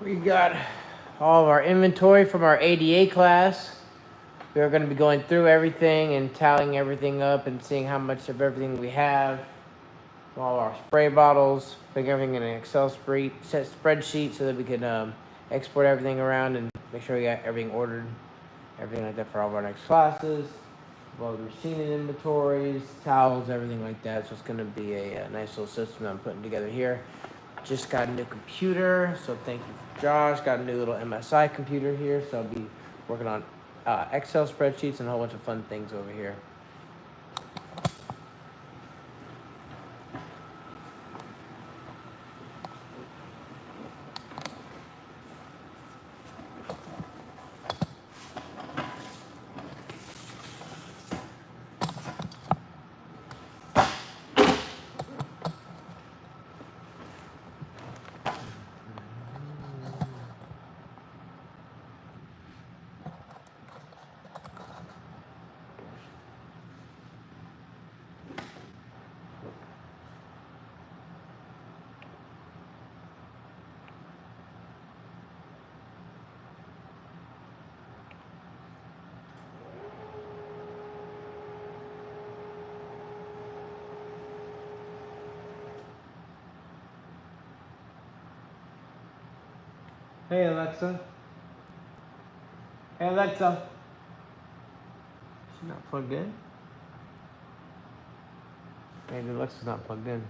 We got all of our inventory from our ADA class. We're going to be going through everything and tallying everything up and seeing how much of everything we have. All our spray bottles, putting everything in an Excel spreadsheet so that we can export everything around and make sure we got everything ordered, everything like that for all of our next classes. Well, the machining inventories, towels, everything like that. So it's going to be a nice little system I'm putting together here. Just got a new computer, so thank you, Josh. Got a new little MSI computer here, so I'll be working on Excel spreadsheets and a whole bunch of fun things over here. Hey Alexa. Hey Alexa. She's not plugged in? Maybe Alexa's not plugged in.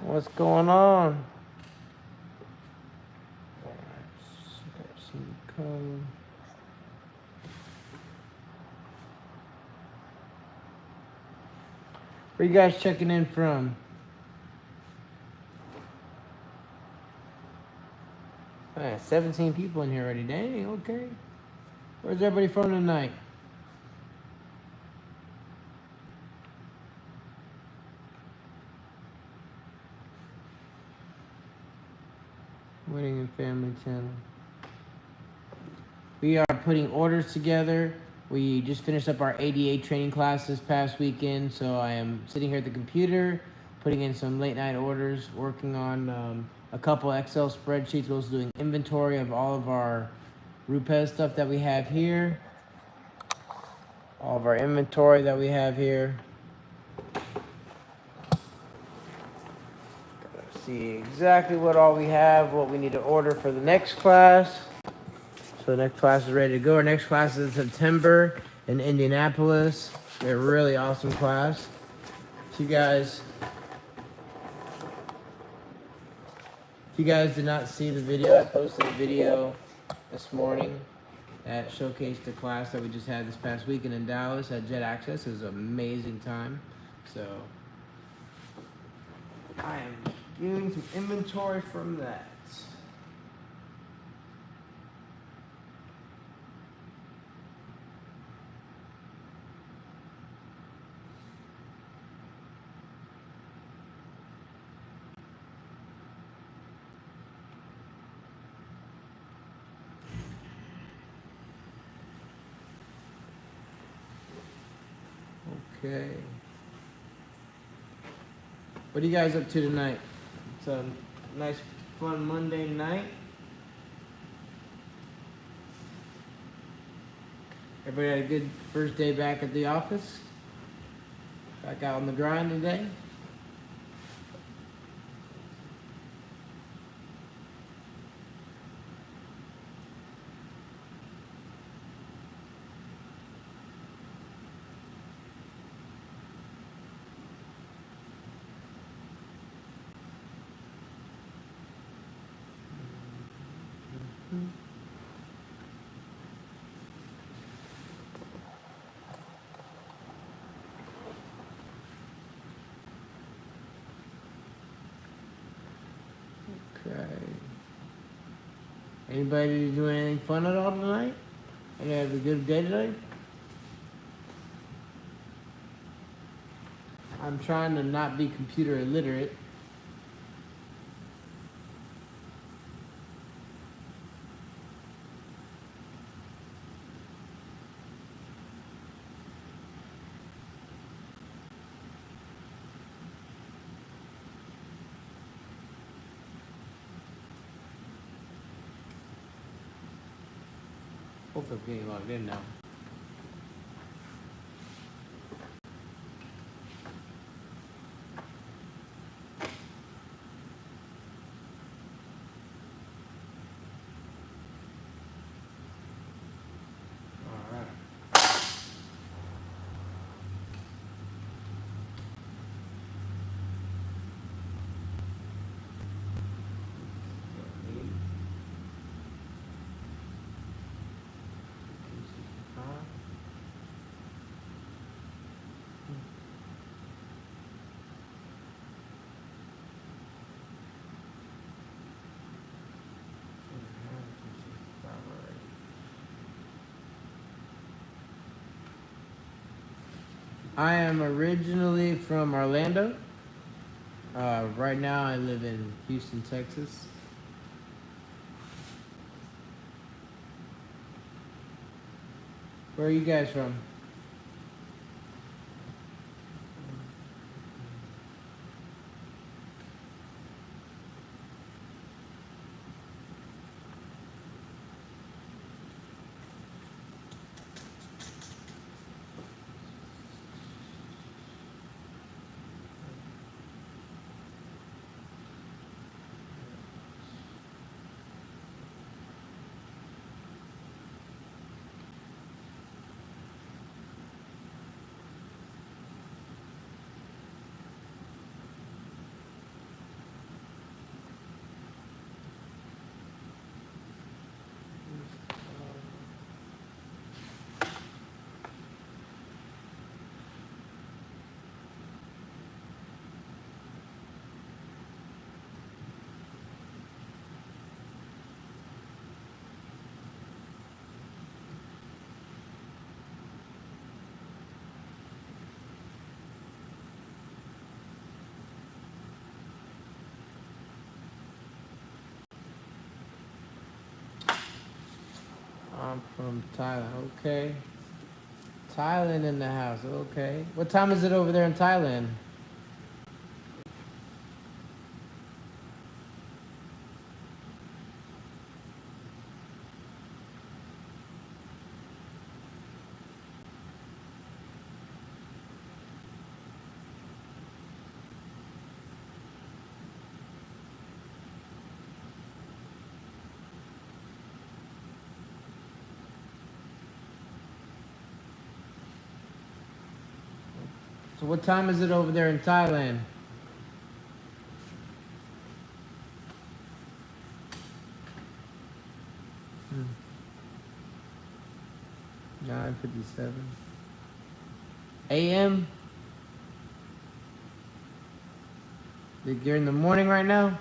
What's going on? Where you guys checking in from? 17 people in here already. Dang, okay. Where's everybody from tonight? Wedding and Family Channel. We are putting orders together. We just finished up our ADA training class this past weekend, so I am sitting here at the computer, putting in some late night orders, working on a couple Excel spreadsheets, also doing inventory of all of our Rupes stuff that we have here, all of our inventory that we have here. See exactly what all we have, what we need to order for the next class. So the next class is ready to go. Our next class is in September in Indianapolis. A really awesome class. If you guys did not see the video, I posted a video this morning that showcased the class that we just had this past weekend in Dallas at Jet Access. It was an amazing time. So I am doing some inventory from that. Okay. What are you guys up to tonight? It's a nice, fun Monday night. Everybody had a good first day back at the office? Back out on the grind today? Anybody doing anything fun at all tonight? Any have a good day today? I'm trying to not be computer illiterate. Hopefully I'm getting logged in now. Alright. I am originally from Orlando. Right now I live in Houston, Texas. Where are you guys from? I'm from Thailand. Okay. Thailand in the house. Okay. What time is it over there in Thailand? So what time is it over there in Thailand? Hmm. 9:57 a.m. You're in the morning right now?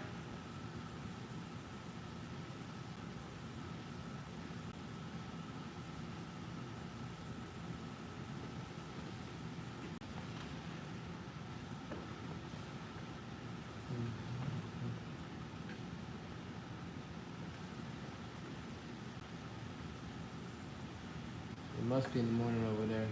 It must be in the morning over there.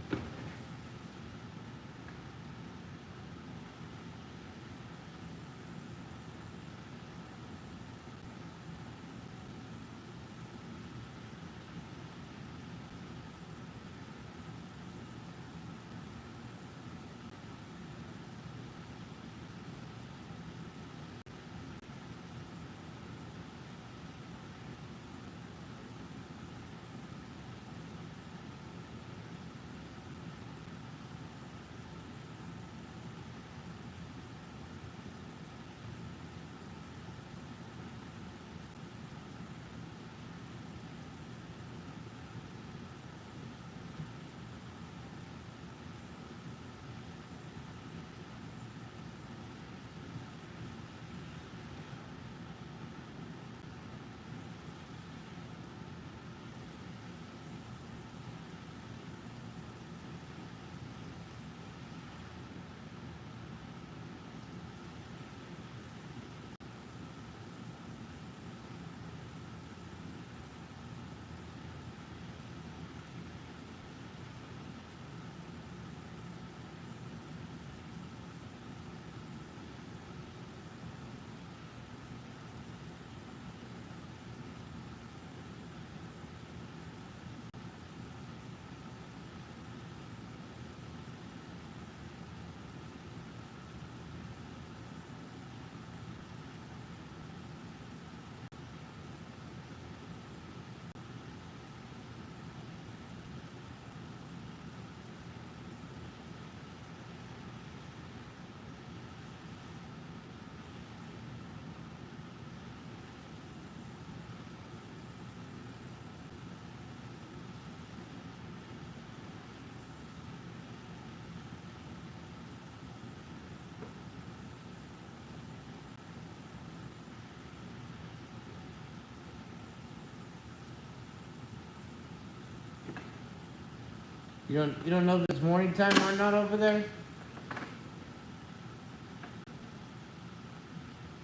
You don't know if it's morning time or not over there?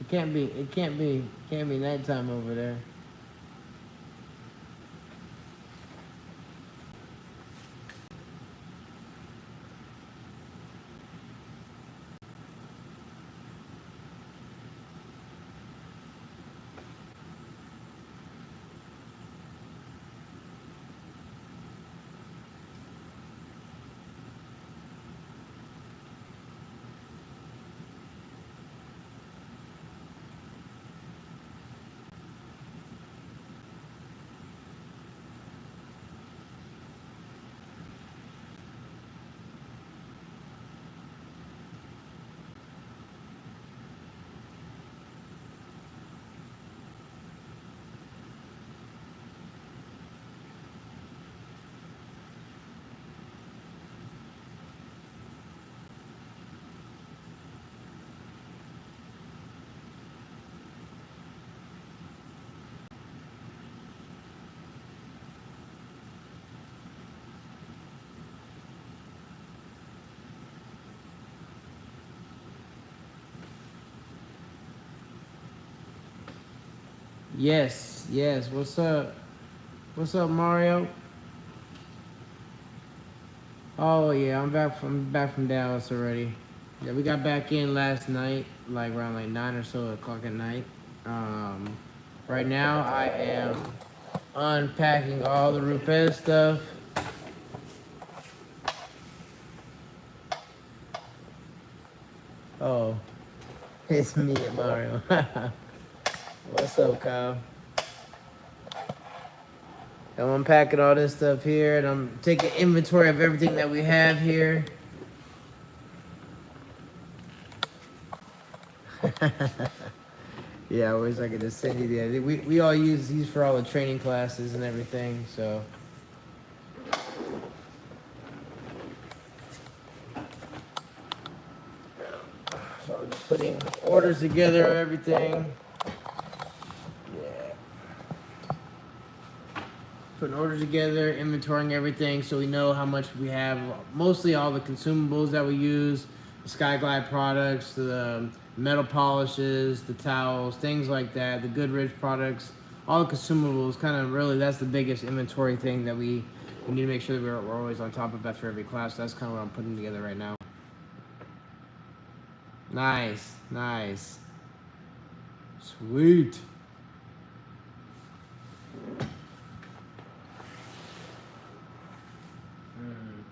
It can't be nighttime over there. Yes, yes. What's up? What's up, Mario? Oh yeah, I'm back from Dallas already. Yeah, we got back in last night, like around like 9 or so o'clock at night. Um, right now I am unpacking all the Rupes stuff. Oh, it's me and Mario. What's up, Kyle? I'm unpacking all this stuff here, and I'm taking inventory of everything that we have here. Yeah, I wish I could just send you the. We all use these for all the training classes and everything. So I'm just putting orders together of everything. Yeah. Putting orders together, inventorying everything, so we know how much we have. Mostly all the consumables that we use, the Skyglide products, the metal polishes, the towels, things like that. The Goodrich products, all the consumables. Kind of really, that's the biggest inventory thing that we need to make sure that we're always on top of after every class. So that's kind of what I'm putting together right now. Nice, nice, sweet. Mm.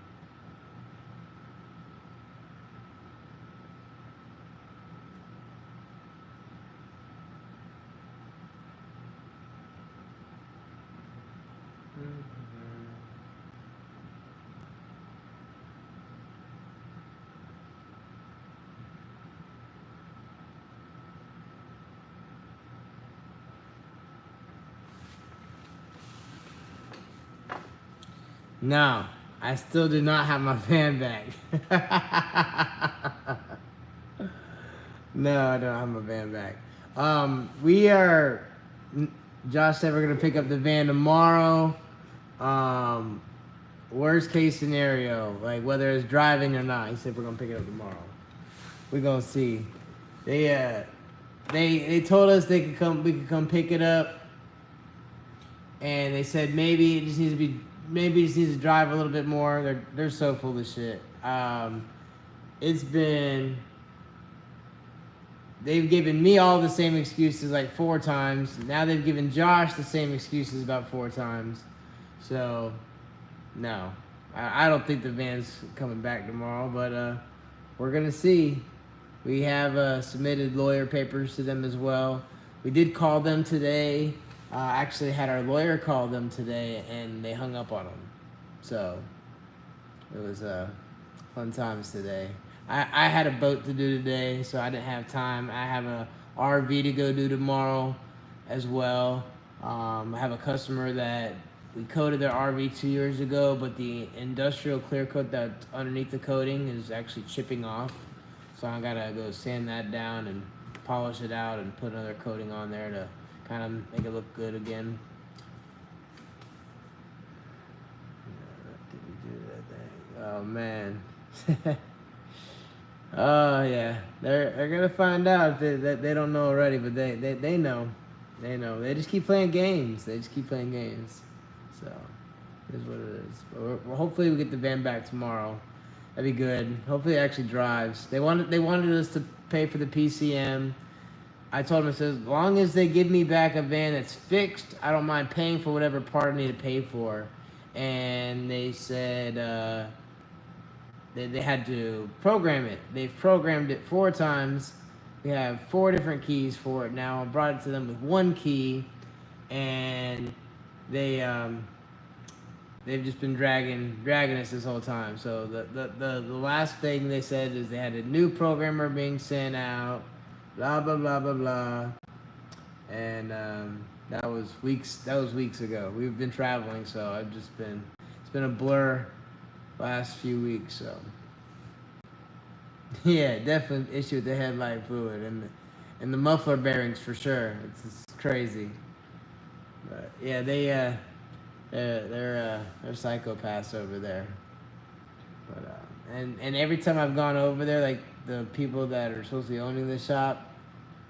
No, I still do not have my van back. No, I don't have my van back. We are. Josh said we're gonna pick up the van tomorrow. Um, worst case scenario, like whether it's driving or not, he said we're gonna pick it up tomorrow. We're gonna see. They told us they could come. We could come pick it up, and they said maybe it just needs to be. Maybe it just needs to drive a little bit more. They're so full of shit. It's been. They've given me all the same excuses like 4 times. Now they've given Josh the same excuses about 4 times. So, no. I don't think the van's coming back tomorrow, but we're going to see. We have submitted lawyer papers to them as well. We did call them today. Actually had our lawyer call them today, and they hung up on them. So, it was fun times today. I had a boat to do today, so I didn't have time. I have a RV to go do tomorrow as well. I have a customer that we coated their RV 2 years ago, but the industrial clear coat that's underneath the coating is actually chipping off. So I gotta go sand that down and polish it out and put another coating on there to kind of make it look good again. Did we do that day? Oh man. Oh yeah, they're gonna find out that they don't know already, but they know, they know. They just keep playing games. They just keep playing games. So, it is what it is. But hopefully we get the van back tomorrow. That'd be good. Hopefully it actually drives. They wanted us to pay for the PCM. I told them, I said, as long as they give me back a van that's fixed, I don't mind paying for whatever part I need to pay for. And they said they had to program it. They've programmed it 4 times. We have 4 different keys for it now. I brought it to them with 1 key, and they've just been dragging us this whole time. So the last thing they said is they had a new programmer being sent out, blah blah blah blah blah, and that was weeks ago. We've been traveling, so it's been a blur last few weeks. So yeah, definitely issue with the headlight fluid and the muffler bearings for sure. It's crazy, but yeah, they're psychopaths over there. But and every time I've gone over there, like the people that are supposed to be owning the shop,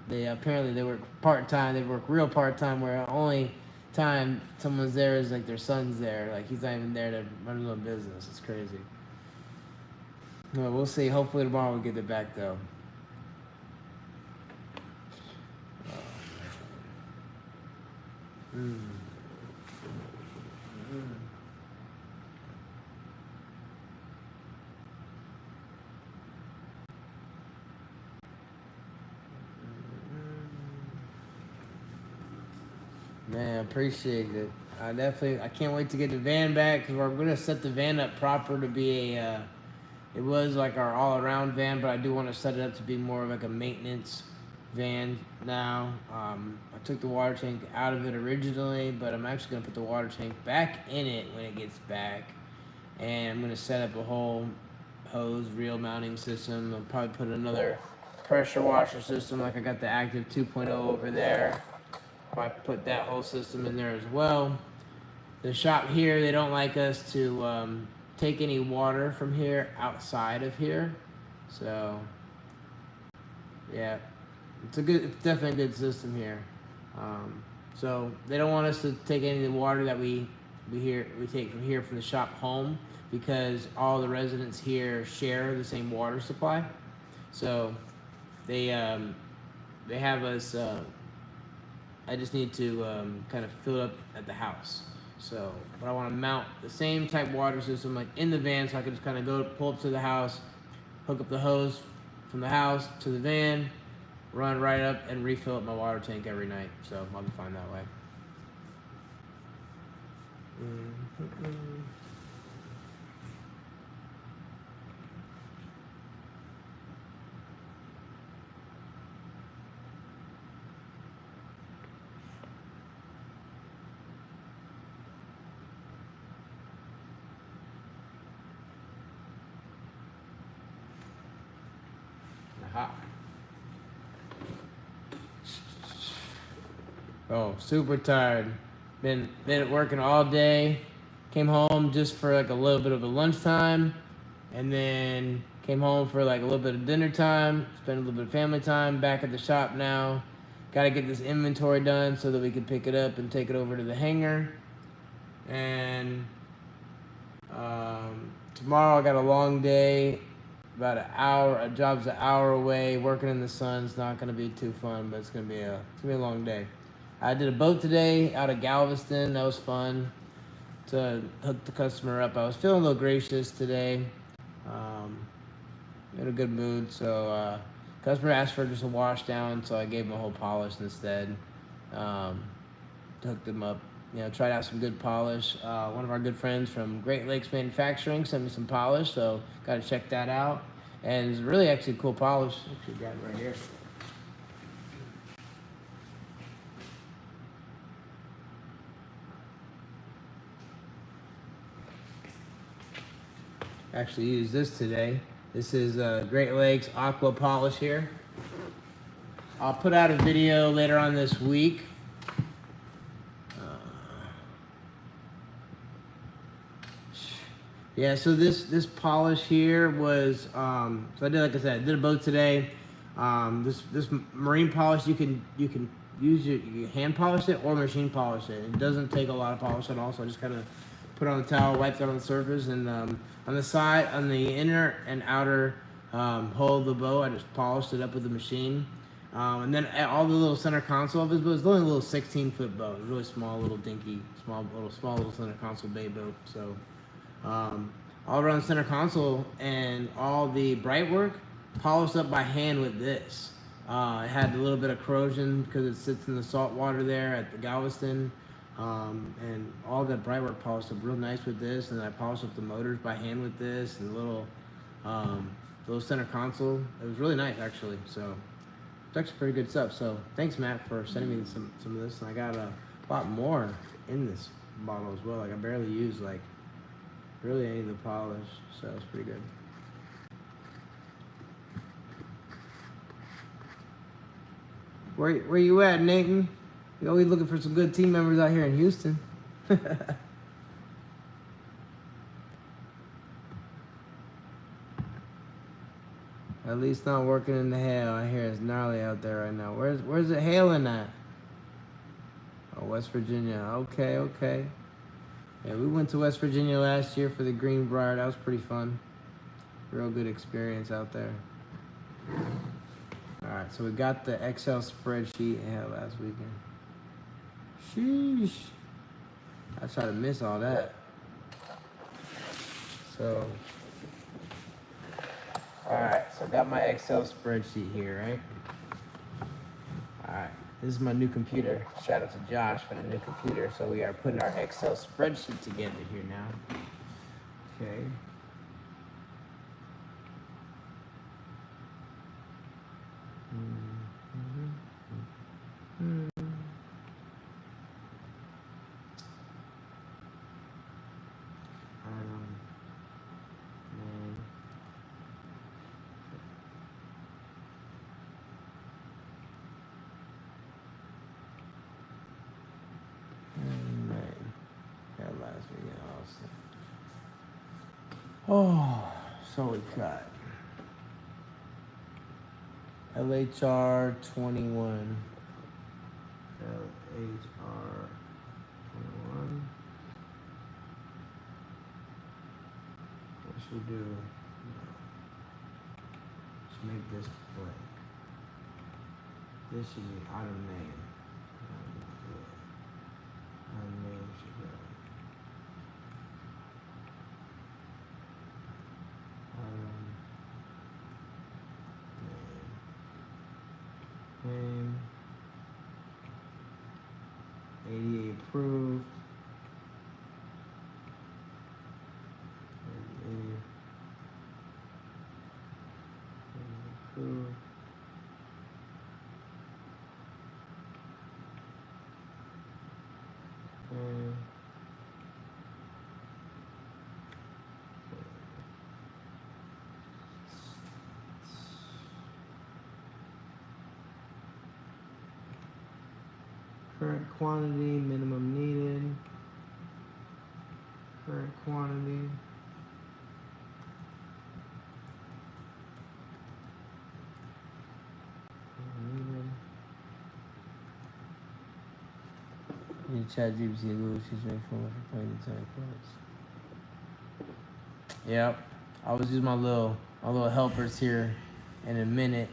they apparently they work part time. They work real part time, where only time someone's there is like their son's there. Like he's not even there to run his own business. It's crazy. Well, we'll see. Hopefully tomorrow we'll get it back though. Man, appreciate it. I can't wait to get the van back, because we're gonna set the van up proper to be a. It was like our all-around van, but I do want to set it up to be more of like a maintenance van now. I took the water tank out of it originally, but I'm actually gonna put the water tank back in it when it gets back, and I'm gonna set up a whole hose reel mounting system. I'll probably put another pressure washer system, like I got the Active 2.0 over there. I put that whole system in there as well. The shop here, they don't like us to take any water from here outside of here. So yeah, it's definitely a good system here. So they don't want us to take any of the water that we take from here from the shop home, because all the residents here share the same water supply. So they have us. I just need to kind of fill it up at the house. So, but I want to mount the same type water system like in the van, so I can just kind of go pull up to the house, hook up the hose from the house to the van, run right up and refill up my water tank every night. So I'll be fine that way. Aha. Oh, super tired. Been working all day. Came home just for like a little bit of a lunchtime, and then came home for like a little bit of dinner time. Spent a little bit of family time. Back at the shop now. Got to get this inventory done so that we can pick it up and take it over to the hangar. And tomorrow I got a long day. About an hour. A job's an hour away. Working in the sun's not gonna be too fun, but it's gonna be a long day. I did a boat today out of Galveston. That was fun to hook the customer up. I was feeling a little gracious today. In a good mood. So customer asked for just a wash down, so I gave him a whole polish instead. Hooked them up. You know, tried out some good polish. One of our good friends from Great Lakes Manufacturing sent me some polish, so got to check that out. And it's really actually cool polish. Actually, got it right here. Actually used this today. This is Great Lakes Aqua Polish here. I'll put out a video later on this week. Yeah, so this polish here was so I did, like I said, I did a boat today. This marine polish you can use you hand polish it or machine polish it. It doesn't take a lot of polish at all. So I just kind of put it on the towel, wipe it on the surface, and on the side, on the inner and outer hull of the boat, I just polished it up with the machine. And then all the little center console of his boat, it's only a little 16-foot boat. It's really small, little dinky, small little center console bay boat. So. All around the center console and all the bright work polished up by hand with this. It had a little bit of corrosion because it sits in the salt water there at the Galveston. And all that bright work polished up real nice with this. And I polished up the motors by hand with this and the little center console. It was really nice actually. So it's actually pretty good stuff. So thanks Matt for sending me some of this. And I got a lot more in this bottle as well. Like I barely used like really any of the polish, so it's pretty good. Where you at, Nathan? You always looking for some good team members out here in Houston. At least not working in the hail. I hear it's gnarly out there right now. Where's it hailing at? Oh, West Virginia. Okay. Yeah, we went to West Virginia last year for the Greenbrier. That was pretty fun. Real good experience out there. All right, so we got the Excel spreadsheet I had last weekend. Sheesh. I try to miss all that. So, all right, so I got my Excel spreadsheet here, right? All right. This is my new computer. Shout out to Josh for the new computer. So we are putting our Excel spreadsheet together here now. Okay. Oh, so we got LHR 21. LHR 21. What should we do? Let's make this blank. This should be item name. Item name should go. Name. 88 approved. 88 approved. And current quantity, minimum needed. Current quantity. Needed. You chat GPT Google, she's making fun for playing the tank points. Yep. I was using my little helpers here in a minute.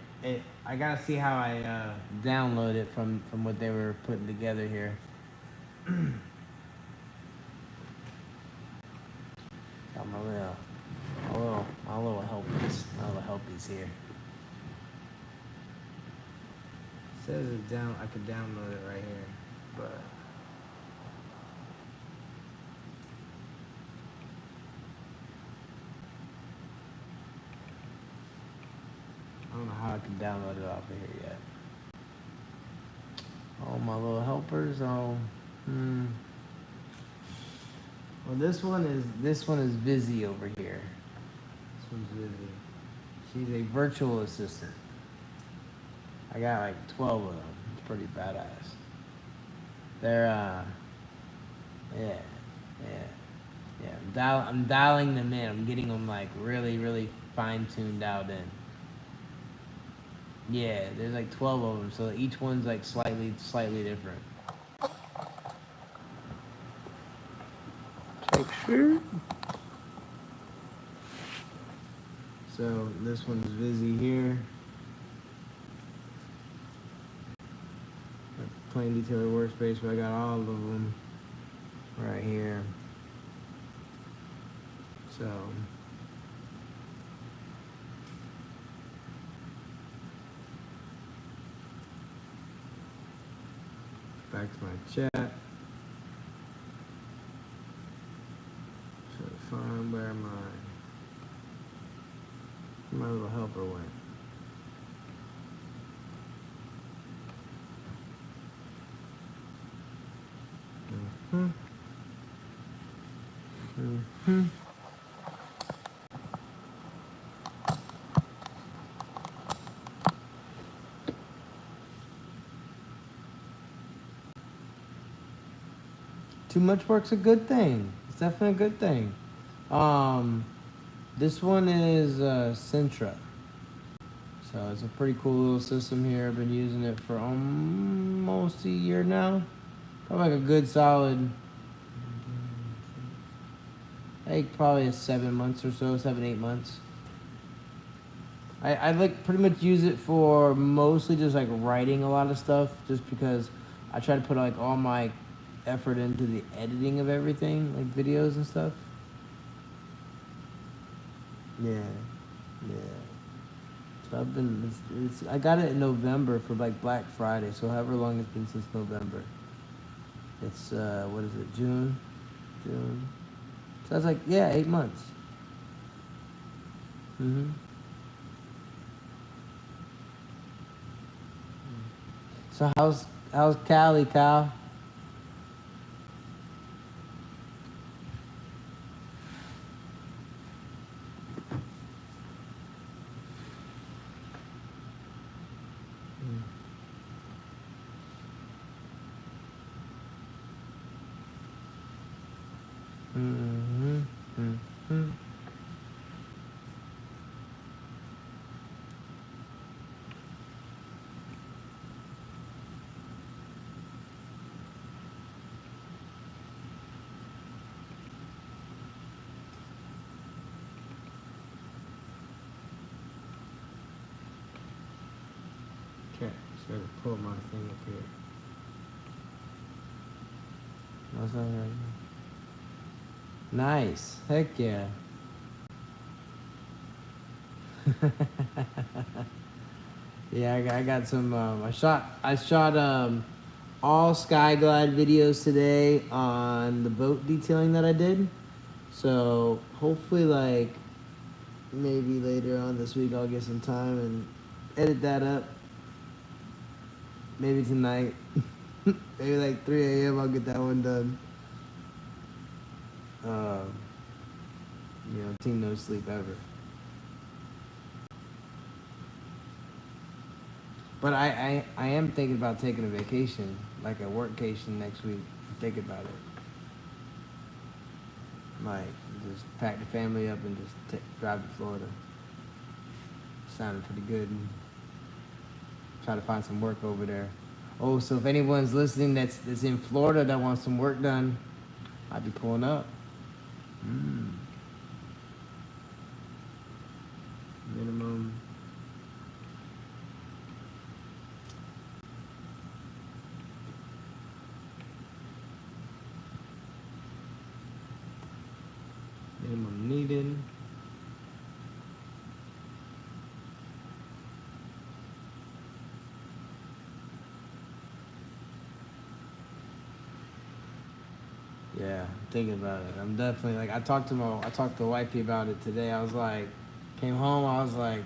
I gotta see how I download it from what they were putting together here. Got my little helpies here. It says I could download it right here, but I don't know how I can download it off of here yet. Oh, my little helpers. Oh, Well, this one is Vizzy over here. This one's Vizzy. She's a virtual assistant. I got like 12 of them. It's pretty badass. They're yeah. I'm I'm dialing them in. I'm getting them like really, really fine-tuned out in. Yeah, there's like 12 of them, so each one's like slightly different. Take sure. So this one's busy here. Plain detailer workspace, but I got all of them right here. So back to my chat. Try to find where my little helper went. Too much work's a good thing. It's definitely a good thing. This one is Sintra. So it's a pretty cool little system here. I've been using it for almost a year now. Probably like a good solid, probably 7 months or so, 7-8 months. I like pretty much use it for mostly just like writing a lot of stuff, just because I try to put like all my effort into the editing of everything, like videos and stuff. Yeah. So I've been, I got it in November for like Black Friday, so however long it's been since November. It's, what is it, June? So that's like, 8 months. So how's Cali, Kyle? Okay, so I gotta pull my thing up here. What's that right now? Nice. Heck yeah. Yeah, I got some. I shot all Skyglide videos today on the boat detailing that I did. So hopefully, like maybe later on this week, I'll get some time and edit that up. Maybe tonight. Maybe like 3 a.m. I'll get that one done. Team no sleep ever. But I am thinking about taking a vacation, like a workcation next week. I'm thinking about it. Like, just pack the family up and just drive to Florida. Sounded pretty good. And try to find some work over there. Oh, so if anyone's listening that's in Florida that wants some work done, I'd be pulling up. Minimum. Minimum needed. Yeah, I'm thinking about it. I'm definitely like I talked to wifey about it today. I was like, came home. I was like,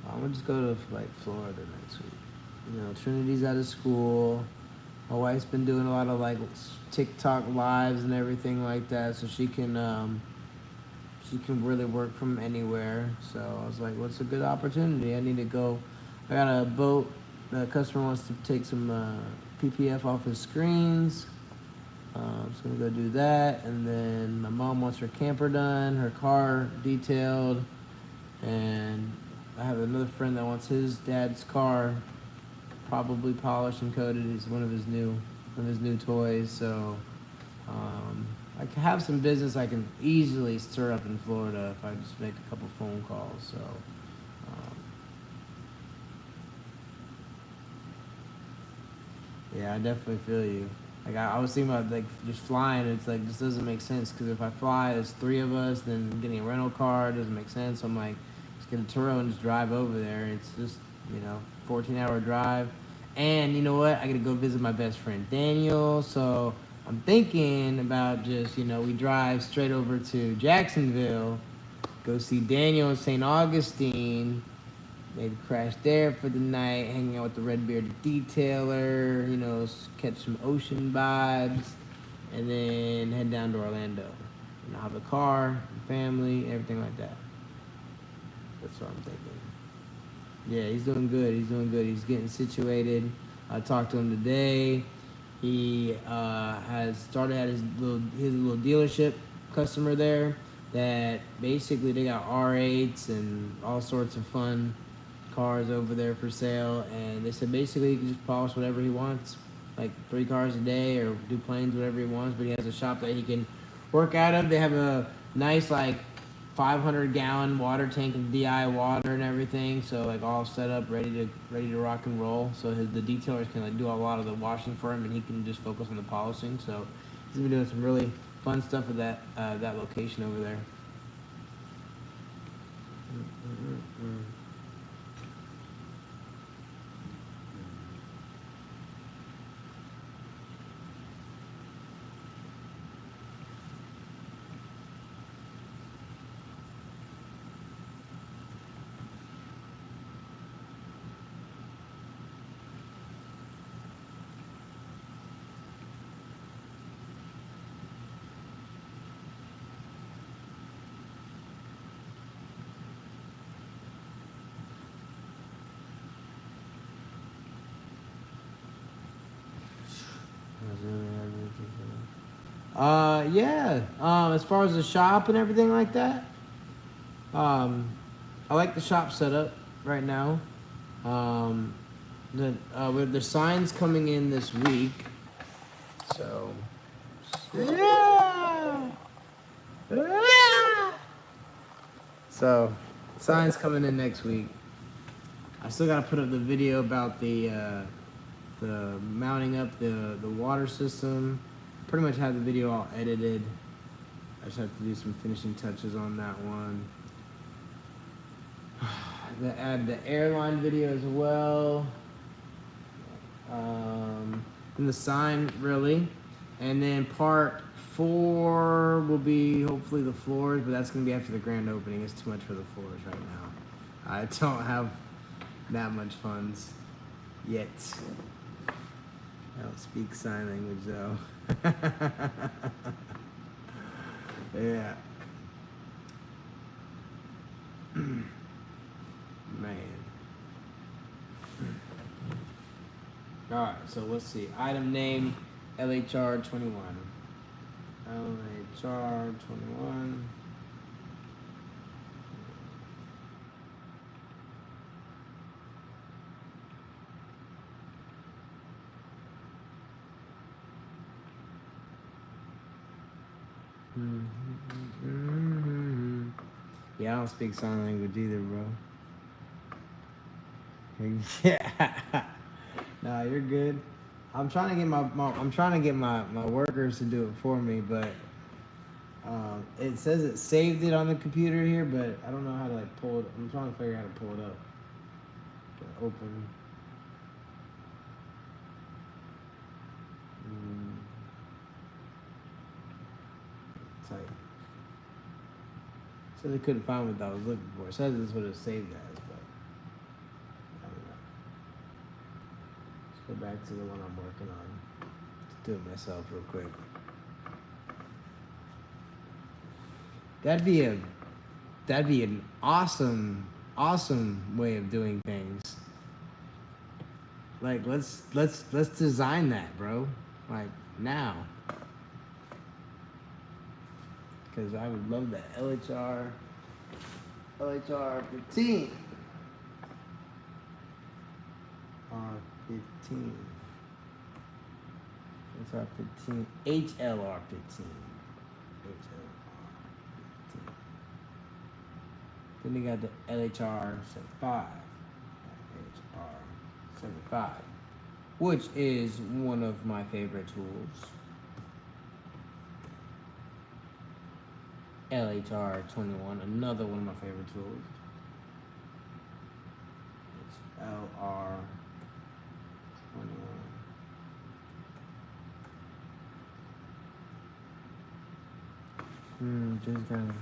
I'm gonna just go to like Florida next week. Trinity's out of school. My wife's been doing a lot of like TikTok lives and everything like that, so she can really work from anywhere. So I was like, what's a good opportunity? I need to go. I got a boat. The customer wants to take some PPF off his screens. Just gonna go do that, and then my mom wants her camper done, her car detailed, and I have another friend that wants his dad's car probably polished and coated. It's one of his new toys. So I can have some business I can easily stir up in Florida if I just make a couple phone calls. So yeah, I definitely feel you. Like I was thinking about like just flying. It's like this doesn't make sense because if I fly, there's 3 of us. Then getting a rental car doesn't make sense. So I'm like, just get a Turo and just drive over there. It's just 14-hour drive. And you know what? I gotta go visit my best friend Daniel. So I'm thinking about just we drive straight over to Jacksonville, go see Daniel in St. Augustine. Maybe crash there for the night, hanging out with the red-bearded detailer, catch some ocean vibes, and then head down to Orlando. And I'll have a car, family, everything like that. That's what I'm thinking. Yeah, he's doing good. He's getting situated. I talked to him today. He has started at his little dealership customer there that basically they got R8s and all sorts of fun cars over there for sale, and they said basically he can just polish whatever he wants, like 3 cars a day or do planes, whatever he wants, but he has a shop that he can work out of. They have a nice 500-gallon water tank of DI water and everything, so all set up, ready to rock and roll. So the detailers can do a lot of the washing for him, and he can just focus on the polishing. So he's been doing some really fun stuff at that location over there. Yeah. As far as the shop and everything like that, I like the shop setup right now. With the signs coming in this week, so signs coming in next week. I still gotta put up the video about the mounting up the water system. Pretty much have the video all edited. I just have to do some finishing touches on that one. Add the airline video as well. And the sign, really. And then part 4 will be hopefully the floors, but that's going to be after the grand opening. It's too much for the floors right now. I don't have that much funds yet. I don't speak sign language though. Yeah. Man. Alright, so let's see. Item name LHR 21. LHR 21. Yeah, I don't speak sign language either, bro. Yeah. Nah, you're good. I'm trying to get my workers to do it for me, but it says it saved it on the computer here, but I don't know how to pull it. I'm trying to figure out how to pull it up. Open. Type. So they couldn't find what I was looking for. It says this is what it saved as, but I don't know. Let's go back to the one I'm working on. Let's do it myself real quick. That'd be an awesome way of doing things. Let's design that, bro. Now. because I would love that LHR 15. R15. HLR 15. HLR 15. Then they got the LHR 75. LHR 75. Which is one of my favorite tools. LHR 21, another one of my favorite tools. It's LR 21. Just kind of.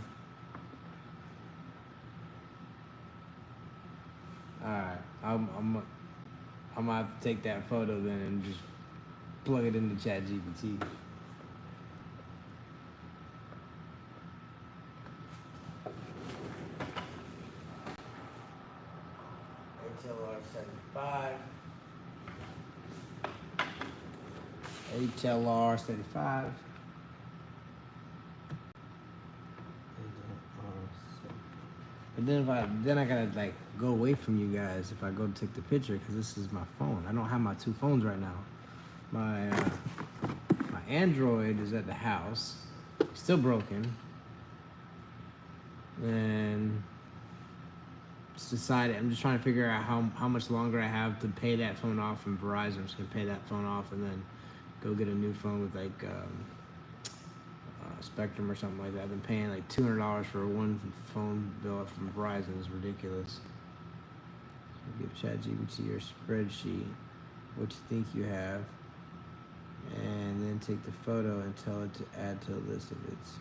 Alright, I'm gonna have to take that photo then and just plug it into ChatGPT. HLR 75. HLR 75. But then I gotta like go away from you guys if I go to take the picture because this is my phone. I don't have my two phones right now. My Android is at the house, still broken, and just decided I'm just trying to figure out how much longer I have to pay that phone off from Verizon. I'm just gonna pay that phone off and then go get a new phone with like Spectrum or something like that. I've been paying like $200 for one phone bill from Verizon. Is ridiculous. So give ChatGPT your spreadsheet, what you think you have, and then take the photo and tell it to add to a list of its.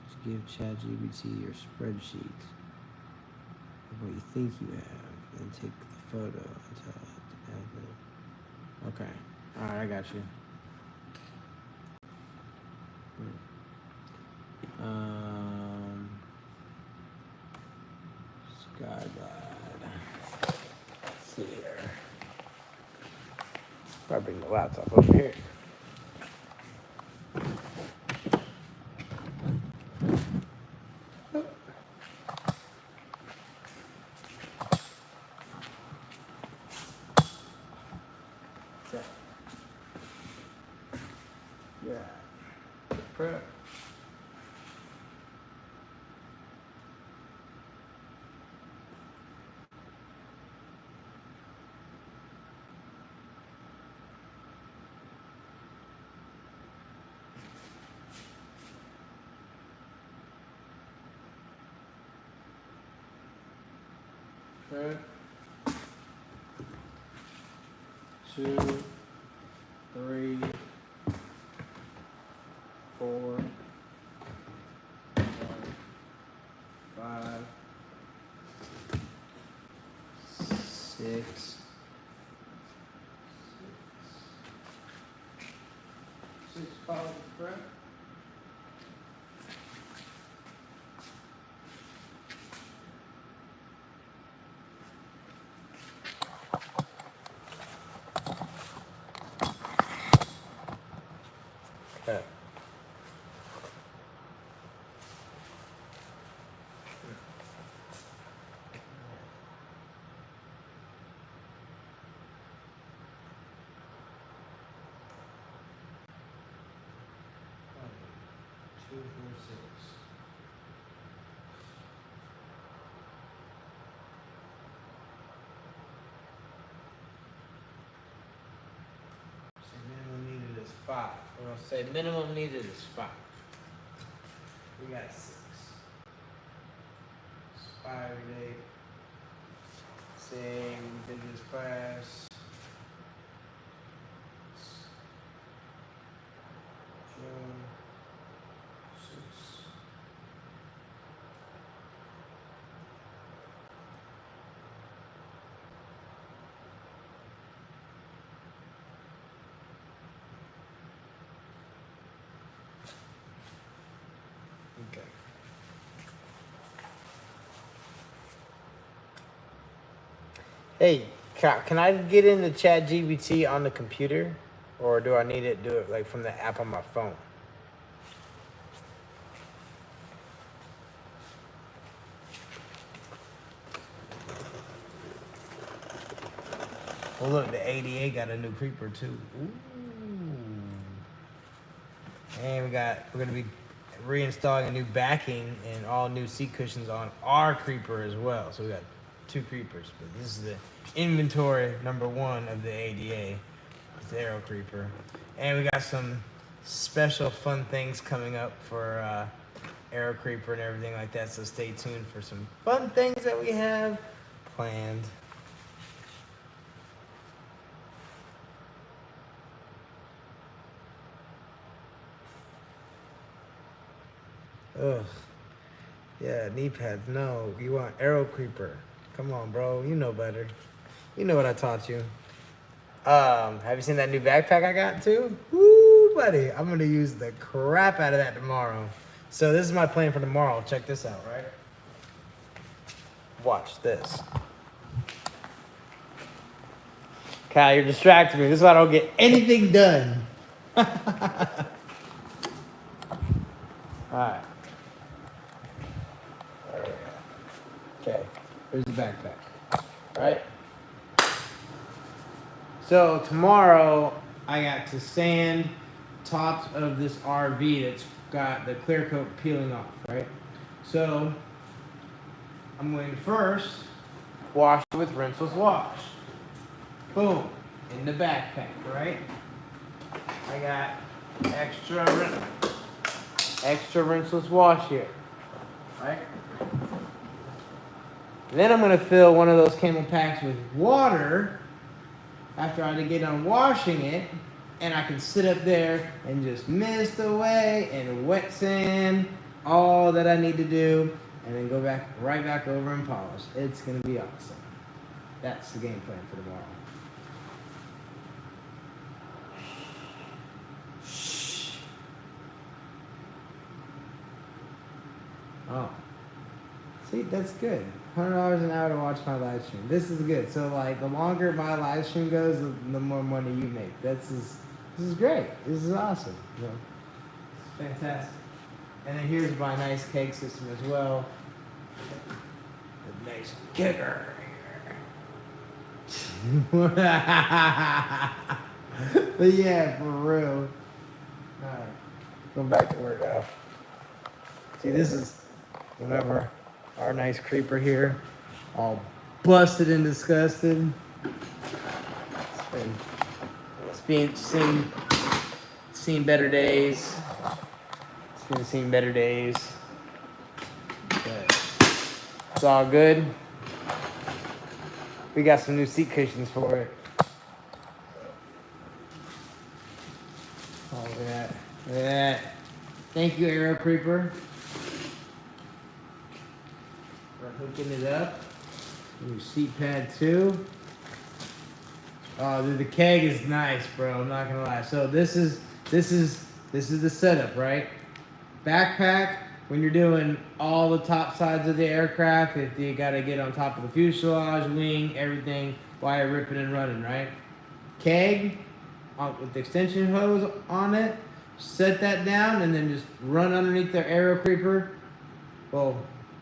Just give ChatGPT your spreadsheet of what you think you have, and take the photo and tell it to add the. Okay. All right, I got you. Skyglide. Let's see here. Probably bring the laptop over here. Yeah. Prep. Okay. 2, 3, 4, 5, 6. 6 columns of prep. Okay. Two, 4, 6. So minimum needed is 5. We're gonna say minimum needed is 5. We got 6. Expiry date. Same business class. June 6. Okay. Hey, can I get into ChatGPT on the computer, or do I need to do it like from the app on my phone? Well, look, the ADA got a new creeper too. Ooh. And we're gonna be reinstalling a new backing and all new seat cushions on our creeper as well. So we got 2 creepers, but this is the inventory number 1 of the ADA. It's the Aero Creeper. And we got some special fun things coming up for Aero Creeper and everything like that. So stay tuned for some fun things that we have planned. Ugh. Yeah, knee pads. No, you want Aero Creeper. Come on, bro. You know better. You know what I taught you. Have you seen that new backpack I got too? Woo, buddy. I'm gonna use the crap out of that tomorrow. So this is my plan for tomorrow. Check this out, right? Watch this. Kyle, you're distracting me. This is why I don't get anything done. Alright. Okay, here's the backpack. Right? So tomorrow I got to sand tops of this RV that's got the clear coat peeling off, right? So I'm going to first wash it with rinseless wash. Boom, in the backpack, right? I got extra rinseless wash here, right? Then I'm gonna fill one of those camel packs with water after I get done washing it, and I can sit up there and just mist away and wet sand all that I need to do, and then go right back over and polish. It's gonna be awesome. That's the game plan for tomorrow. Oh, see, that's good. $100 an hour to watch my live stream. This is good. So like, the longer my live stream goes, the more money you make. This is great. This is awesome. You know, it's fantastic. And then here's my nice keg system as well. The nice kegger. But yeah, for real. All right, go back to work now. See, this is whenever our nice creeper here, all busted and disgusted. It's seen better days. Seen better days. But it's all good. We got some new seat cushions for it. Oh, look at that. Look at that. Thank you, Aero Creeper. We're hooking it up. New seat pad too. Oh, dude, the keg is nice, bro. I'm not gonna lie. So this is the setup, right? Backpack. When you're doing all the top sides of the aircraft, if you gotta get on top of the fuselage, wing, everything, while you're ripping and running, right? Keg with the extension hose on it. Set that down and then just run underneath the Aero Creeper. Well,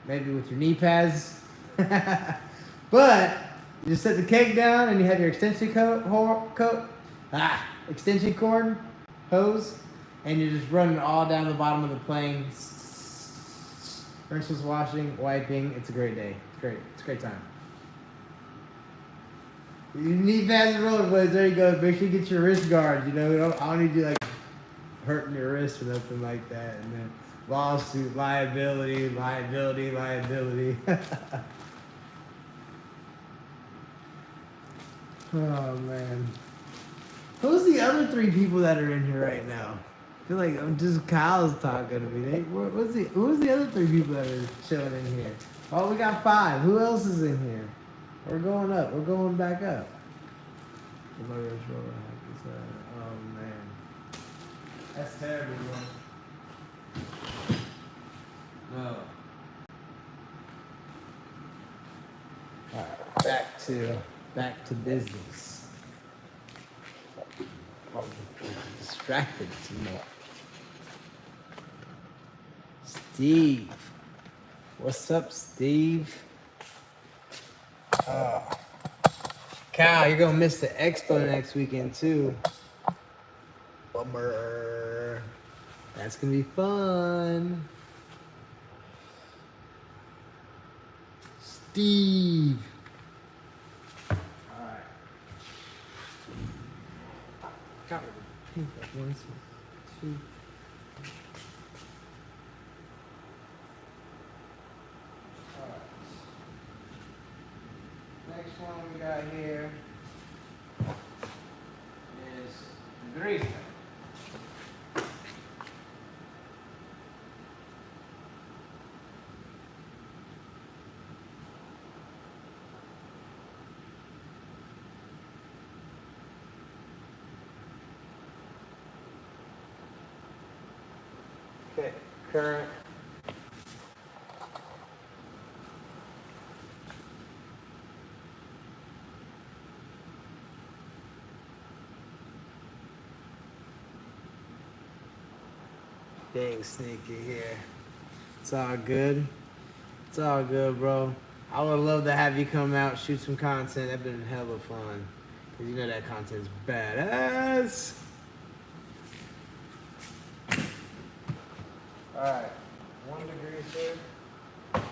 maybe with your knee pads. But you just set the keg down and you have your extension extension cord hose, and you're just running all down the bottom of the plane. Rinseless washing, wiping. It's a great day. It's great. It's a great time. You need pads and rollerblades. There you go. Make sure you get your wrist guards. You know, I don't need you like hurting your wrist or nothing like that. And then lawsuit, liability. Oh man. Who's the other 3 people that are in here right now? I feel like I'm just Kyle's talking to me. Who's the other 3 people that are chilling in here? Oh, we got 5. Who else is in here? We're going up. We're going back up. Oh man. That's terrible, bro. No. Alright, back to business. Oh, distracted too much. Steve. What's up, Steve? cow, you're gonna miss the expo next weekend too. Bummer. That's gonna be fun. Steve. Alright. Got it. Pink up once, two. Next one we got here is the greaser. Okay, current. Being sneaky here. It's all good. It's all good, bro. I would love to have you come out, shoot some content. That'd been hella fun. Cause you know that content's badass. Alright. 1 degree, sir. You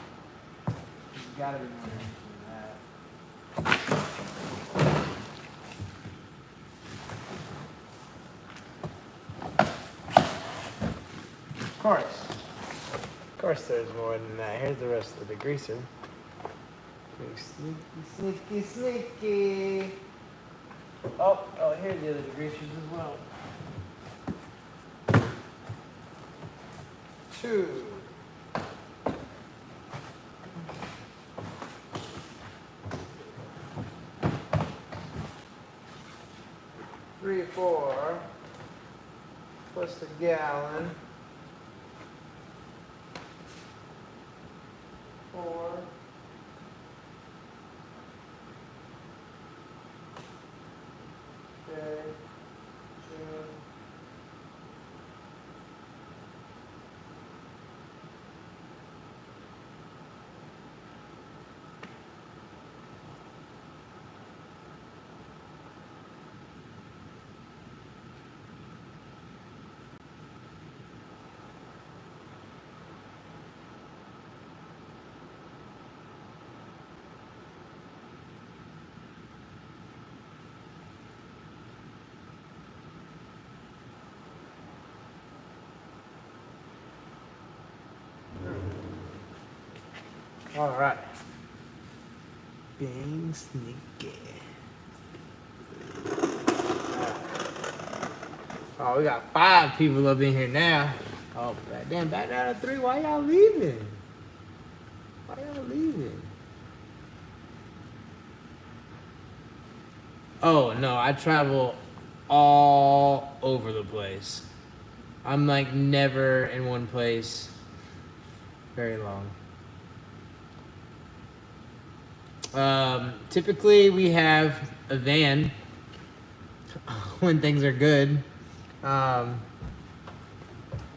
gotta be more than that. Of course there's more than that. Here's the rest of the degreaser. Sneaky, sneaky, sneaky. Oh, here's the other degreasers as well. 2. 3, 4. Plus the gallon. 4. Okay. 2. All right. Being sneaky. Oh, we got 5 people up in here now. Oh, damn, back down to 3. Why y'all leaving? Why y'all leaving? Oh, no, I travel all over the place. I'm like never in one place very long. Typically we have a van when things are good. Our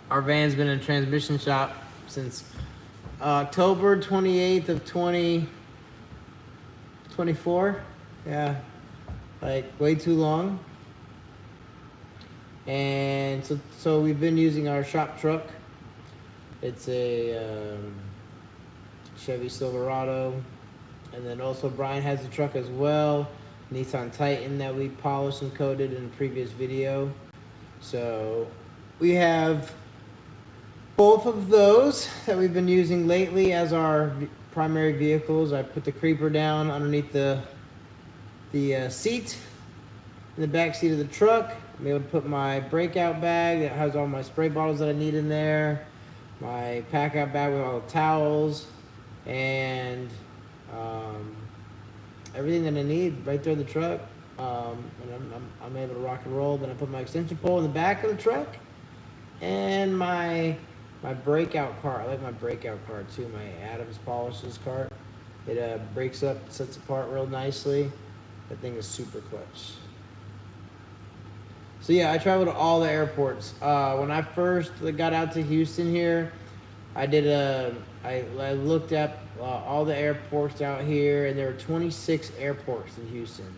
van's been in a transmission shop since October 28th of 2024. Yeah, like way too long. And so we've been using our shop truck. It's a Chevy Silverado. And then also Brian has a truck as well, Nissan Titan, that we polished and coated in a previous video. So we have both of those that we've been using lately as our primary vehicles. I put the creeper down underneath the seat in the back seat of the truck. I'm able to put my breakout bag that has all my spray bottles that I need in there, my pack out bag with all the towels, and everything that I need right there in the truck. And I'm able to rock and roll. Then I put my extension pole in the back of the truck, and my breakout cart. I like my breakout cart too. My Adams Polishes cart. It breaks up, sets apart real nicely. That thing is super clutch. So yeah, I travel to all the airports. When I first got out to Houston here, I looked up all the airports out here, and there are 26 airports in Houston.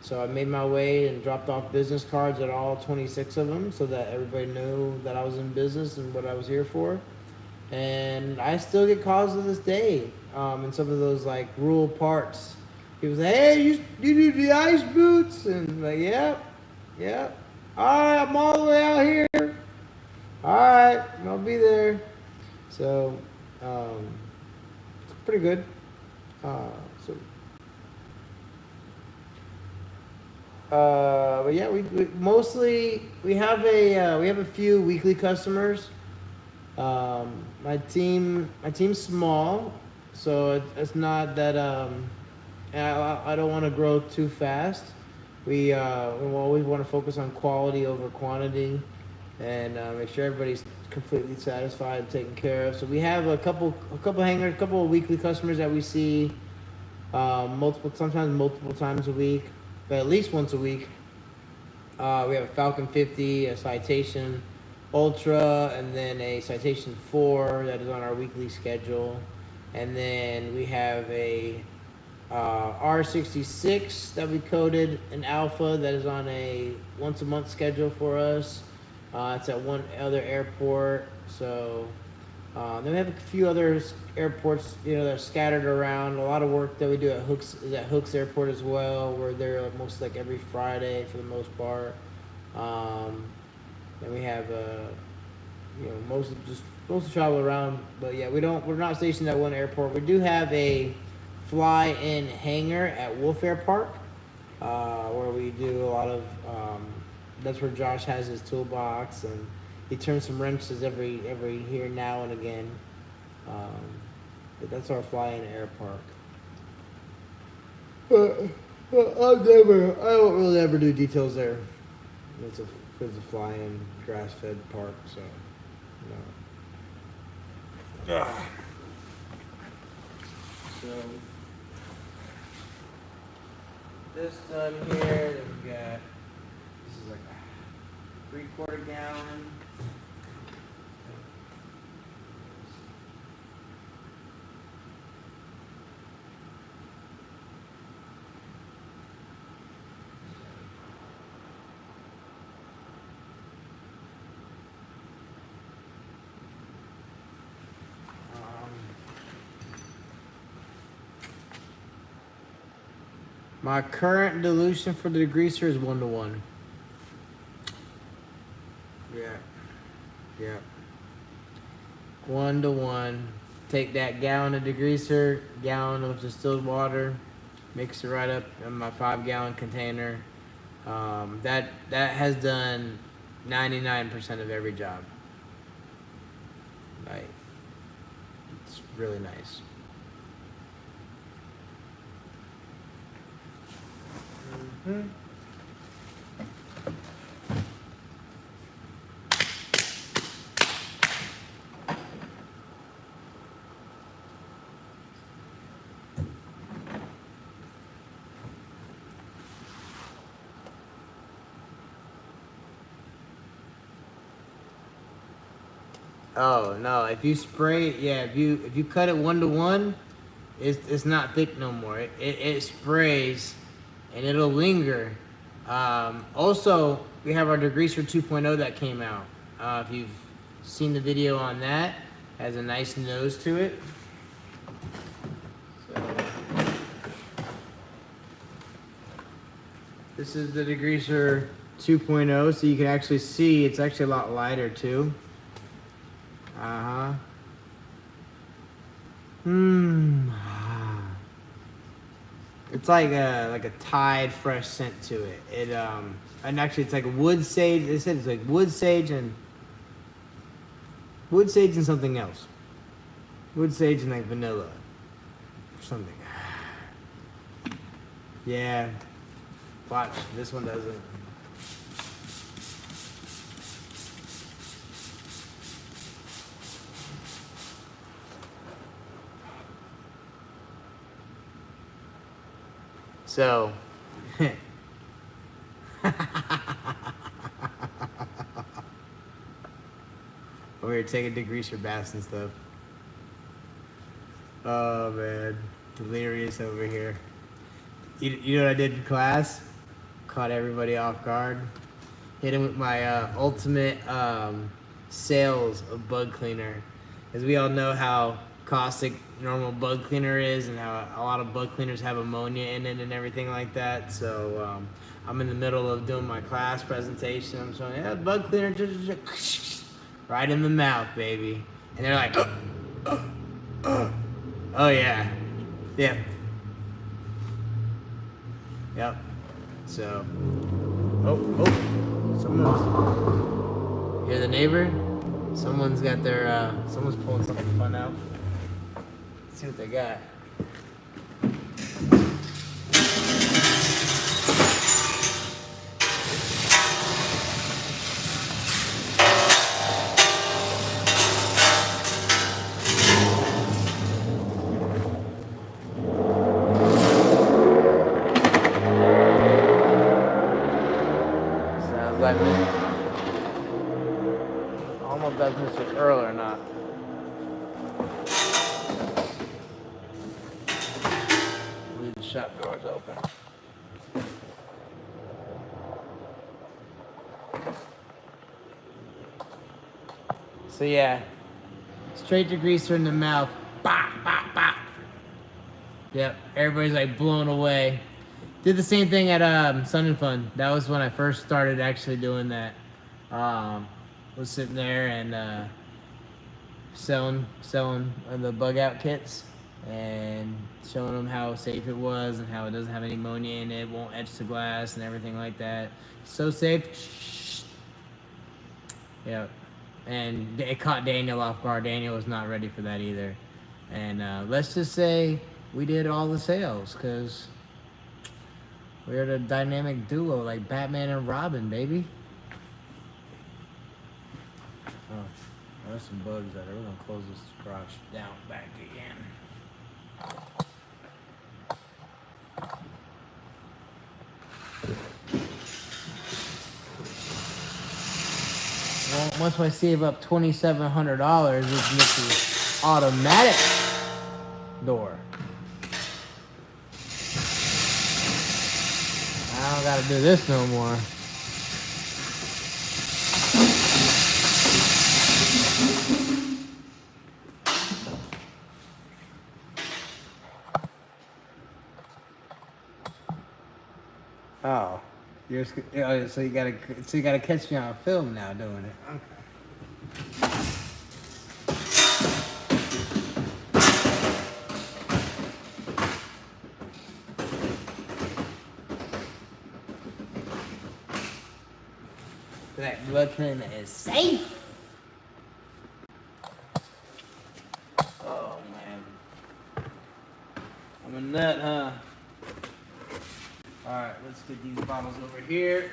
So I made my way and dropped off business cards at all 26 of them so that everybody knew that I was in business and what I was here for. And I still get calls to this day in some of those like rural parts. People say, "Hey, you do the ice boots?" And I'm like, "Yep, yep. All right, I'm all the way out here. All right, I'll be there." So it's pretty good. So but yeah, we mostly we have a few weekly customers. My team's small, so it's not that and I don't want to grow too fast. We always want to focus on quality over quantity, and make sure everybody's completely satisfied and taken care of. So we have a couple of weekly customers that we see sometimes multiple times a week, but at least once a week. We have a Falcon 50, a Citation Ultra, and then a Citation 4 that is on our weekly schedule. And then we have a R66 that we coded an alpha that is on a once a month schedule for us. It's at one other airport. So then we have a few other airports, that are scattered around. A lot of work that we do at Hooks is at Hooks Airport as well. We're there most like every Friday for the most part. Then we have most travel around. But yeah, we're not stationed at one airport. We do have a fly-in hangar at Wolf Air Park, where we do a lot of. That's where Josh has his toolbox, and he turns some wrenches every here now and again. But that's our fly-in air park. I don't really ever do details there. It's a fly-in grass-fed park, so no. So this done here, then we got this is like a 3/4 gallon. My current dilution for the degreaser is 1:1. Yeah. 1:1. Take that gallon of degreaser, gallon of distilled water, mix it right up in my 5-gallon container. That has done 99% of every job. Like, it's really nice. Mm-hmm. Oh no! If you spray, if you cut it 1:1, it's not thick no more. It sprays, and it'll linger. Also, we have our degreaser 2.0 that came out. If you've seen the video on that, it has a nice nose to it. So, this is the degreaser 2.0, so you can actually see it's actually a lot lighter too. It's like a Tide fresh scent to it. And actually it's like wood sage. They said it's like wood sage and something else. Wood sage and like vanilla or something. Yeah. Watch, this one doesn't. So, over here taking degreaser baths and stuff. Oh man, delirious over here. You know what I did in class? caught everybody off guard. Hit him with my ultimate sales of bug cleaner. As we all know how caustic normal bug cleaner is and how a lot of bug cleaners have ammonia in it and everything like that. So I'm in the middle of doing my class presentation. I'm showing, yeah, bug cleaner, right in the mouth, baby. And they're like, oh yeah, yep, yep. So, someone's, hear the neighbor? Someone's got their, someone's pulling something fun out. Let's see what they got. Sounds like almost does Mr. Earl or not. Leave the shop doors open. So yeah, straight degreaser in the mouth. Bah, bah, bah. Yep, everybody's like blown away. Did the same thing at Sun and Fun. That was when I first started actually doing that. Was sitting there and selling the bug out kits and showing them how safe it was and how it doesn't have any ammonia in it, won't etch the glass and everything like that. So safe. Yep. And it caught Daniel off guard. Daniel was not ready for that either. And let's just say we did all the sales because we're the dynamic duo like Batman and Robin, baby. Oh, there's some bugs out there. We're gonna close this garage down back again. Well, once I save up $2,700, we can get the automatic door. I don't gotta do this no more. Oh, so you gotta catch me on film now doing it. Okay. That blood cleaner is safe. Oh man, I'm a nut, huh? All right, let's get these bottles over here.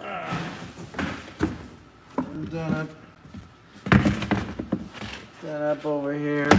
I'm done up over here.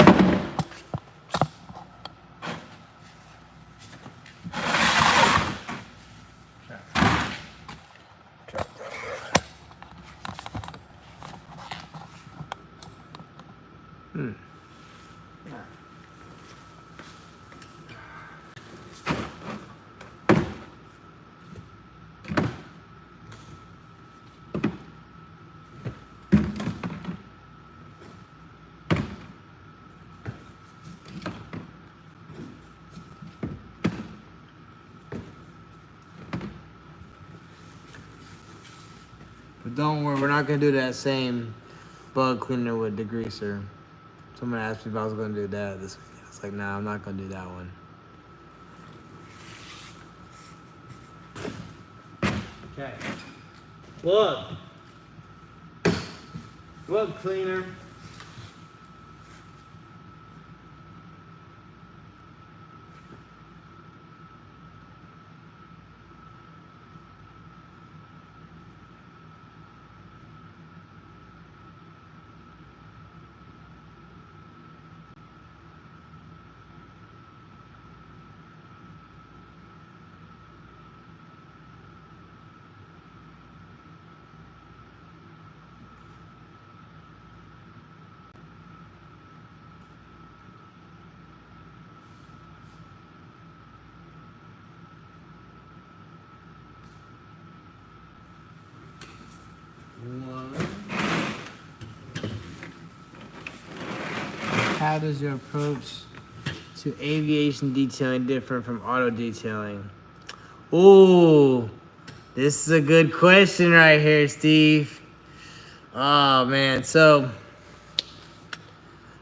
But don't worry, we're not gonna do that same bug cleaner with degreaser. Someone asked me if I was gonna do that this week. I was like, nah, I'm not gonna do that one. Okay. Look. Bug cleaner. How does your approach to aviation detailing differ from auto detailing? Ooh, this is a good question right here, Steve. Oh man, so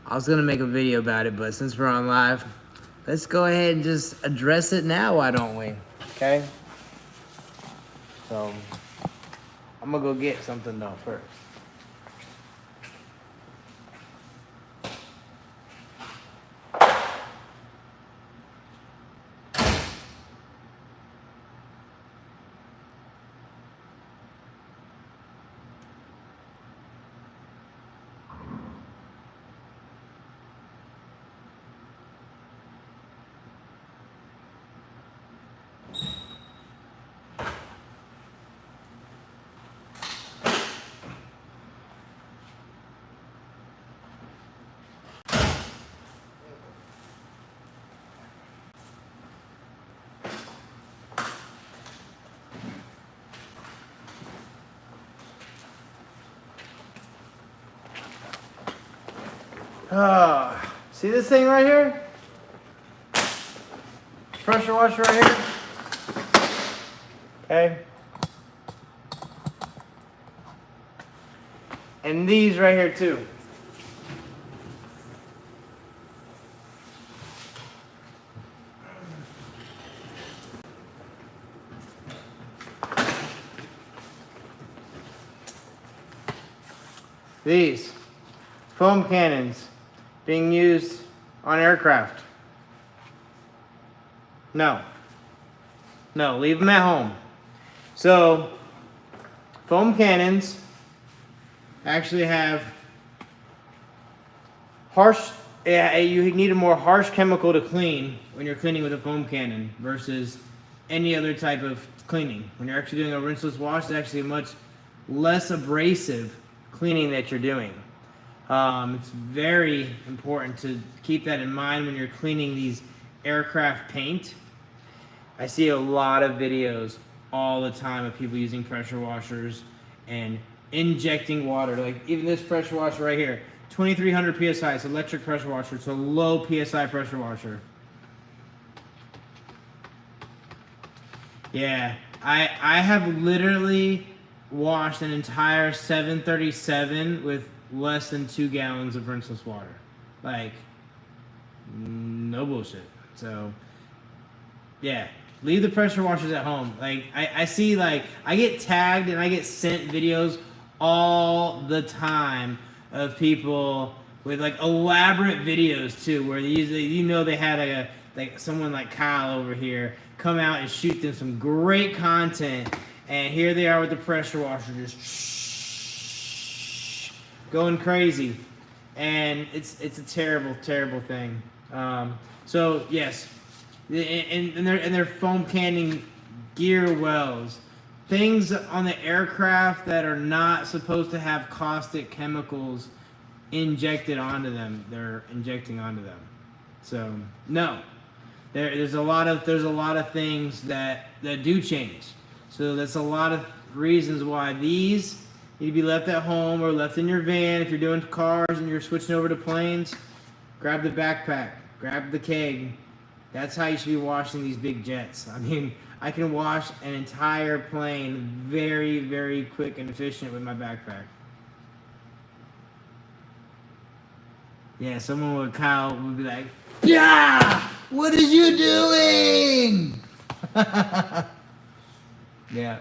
I was gonna make a video about it, but since we're on live, let's go ahead and just address it now, why don't we? Okay? So, I'm gonna go get something though first. See this thing right here? Pressure washer right here. Okay. And these right here too. These foam cannons being used on aircraft. No, leave them at home. So, foam cannons actually have you need a more harsh chemical to clean when you're cleaning with a foam cannon versus any other type of cleaning. When you're actually doing a rinseless wash, it's actually a much less abrasive cleaning that you're doing. It's very important to keep that in mind when you're cleaning these aircraft paint. I see a lot of videos all the time of people using pressure washers and injecting water. Like even this pressure washer right here, 2300 psi. It's an electric pressure washer. It's a low psi pressure washer. Yeah, I have literally washed an entire 737 with less than 2 gallons of rinseless water. Like, no bullshit. So, yeah, leave the pressure washers at home. Like, I see, like, I get tagged and I get sent videos all the time of people with, like, elaborate videos, too, where they usually, they had, like someone like Kyle over here come out and shoot them some great content. And here they are with the pressure washer just going crazy. And it's a terrible, terrible thing. So yes, and they're foam canning gear wells. Things on the aircraft that are not supposed to have caustic chemicals injected onto them, they're injecting onto them. So no. There's a lot of things that do change. So that's a lot of reasons why these need to be left at home or left in your van. If you're doing cars and you're switching over to planes, grab the backpack, grab the keg. That's how you should be washing these big jets. I mean, I can wash an entire plane very, very quick and efficient with my backpack. Yeah, someone with Kyle would be like, yeah! What are you doing? Yeah.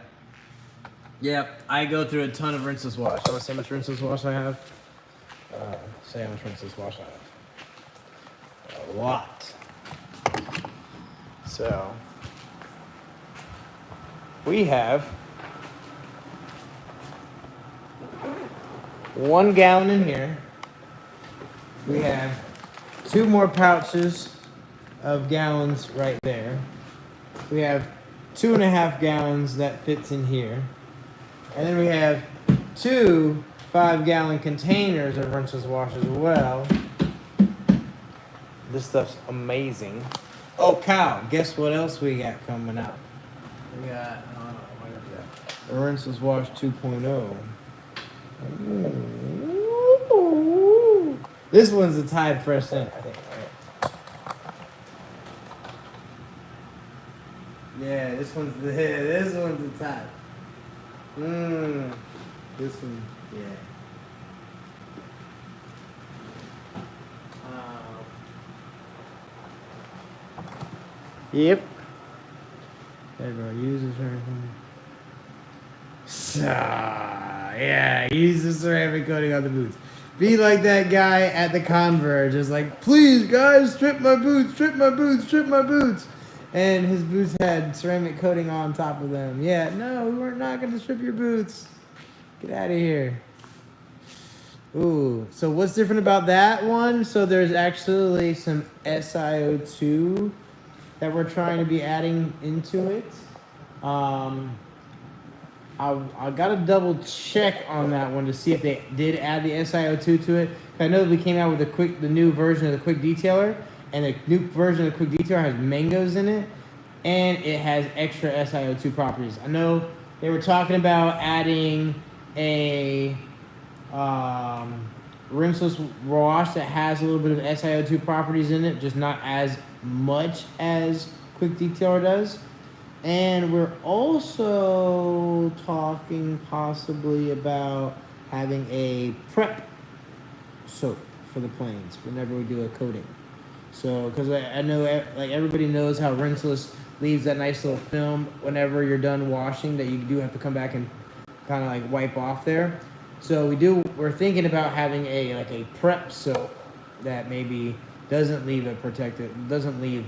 Yep, I go through a ton of rinseless wash. You want to see how much rinseless wash I have? Say how much rinseless wash I have. A lot. So, we have 1 gallon in here. We have 2 more pouches of gallons right there. We have 2.5 gallons that fits in here. And then we have 2 5-gallon containers of rinseless wash as well. This stuff's amazing. Oh, Kyle, guess what else we got coming out? We got, the rinseless wash 2.0. This one's a Tide Fresh Scent, I think. Right? Yeah, this one's the Tide. This one, yeah. Yep. There bro, use this everything. Yeah, use the ceramic coating on the boots. Be like that guy at the Converge, just like, please guys, strip my boots, strip my boots, strip my boots. And his boots had ceramic coating on top of them. Yeah, no, we're not gonna strip your boots. Get out of here. Ooh, so what's different about that one? So there's actually some SiO2 that we're trying to be adding into it. I gotta double check on that one to see if they did add the SiO2 to it. I know that we came out with the new version of the Quick Detailer, and the new version of the Quick Detailer has mangoes in it, and it has extra SiO2 properties. I know they were talking about adding a rinseless wash that has a little bit of SiO2 properties in it, just not as much as Quick Detailer does. And we're also talking possibly about having a prep soap for the planes whenever we do a coating. So, because I know like everybody knows how rinseless leaves that nice little film whenever you're done washing that you do have to come back and kind of like wipe off there. So we're thinking about having a prep soap that maybe doesn't leave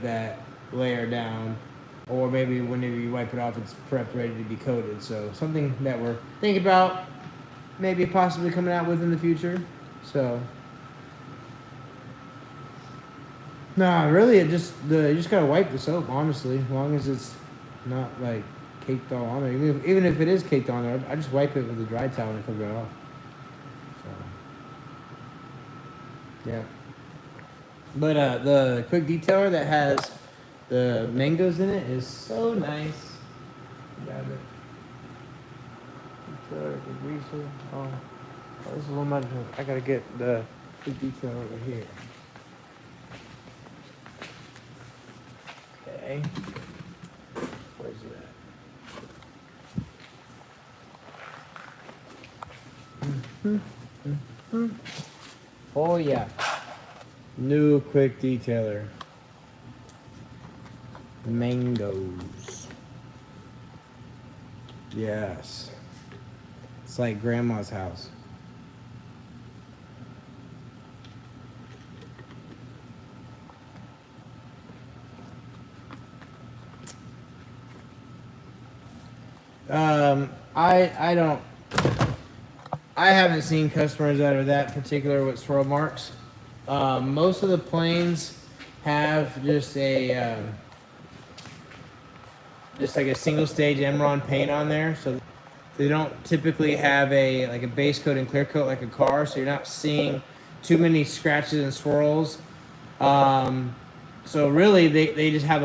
that layer down. Or maybe whenever you wipe it off, it's prepped, ready to be coated. So something that we're thinking about maybe possibly coming out with in the future. So, nah, really, you just gotta wipe the soap, honestly, as long as it's not like caked all on there. Even if it is caked on there, I just wipe it with a dry towel and cover it off. So, yeah. But the Quick Detailer that has the mangoes in it is so nice. Grab it. The greaser. Oh, this is a little much. I gotta get the detail over here. Okay. Where's it at? Oh yeah. New Quick Detailer. Mangoes. Yes. It's like grandma's house. I haven't seen customers that are that particular with swirl marks. Most of the planes have just like a single stage Emerald paint on there, so they don't typically have a base coat and clear coat like a car, so you're not seeing too many scratches and swirls. So really, they just have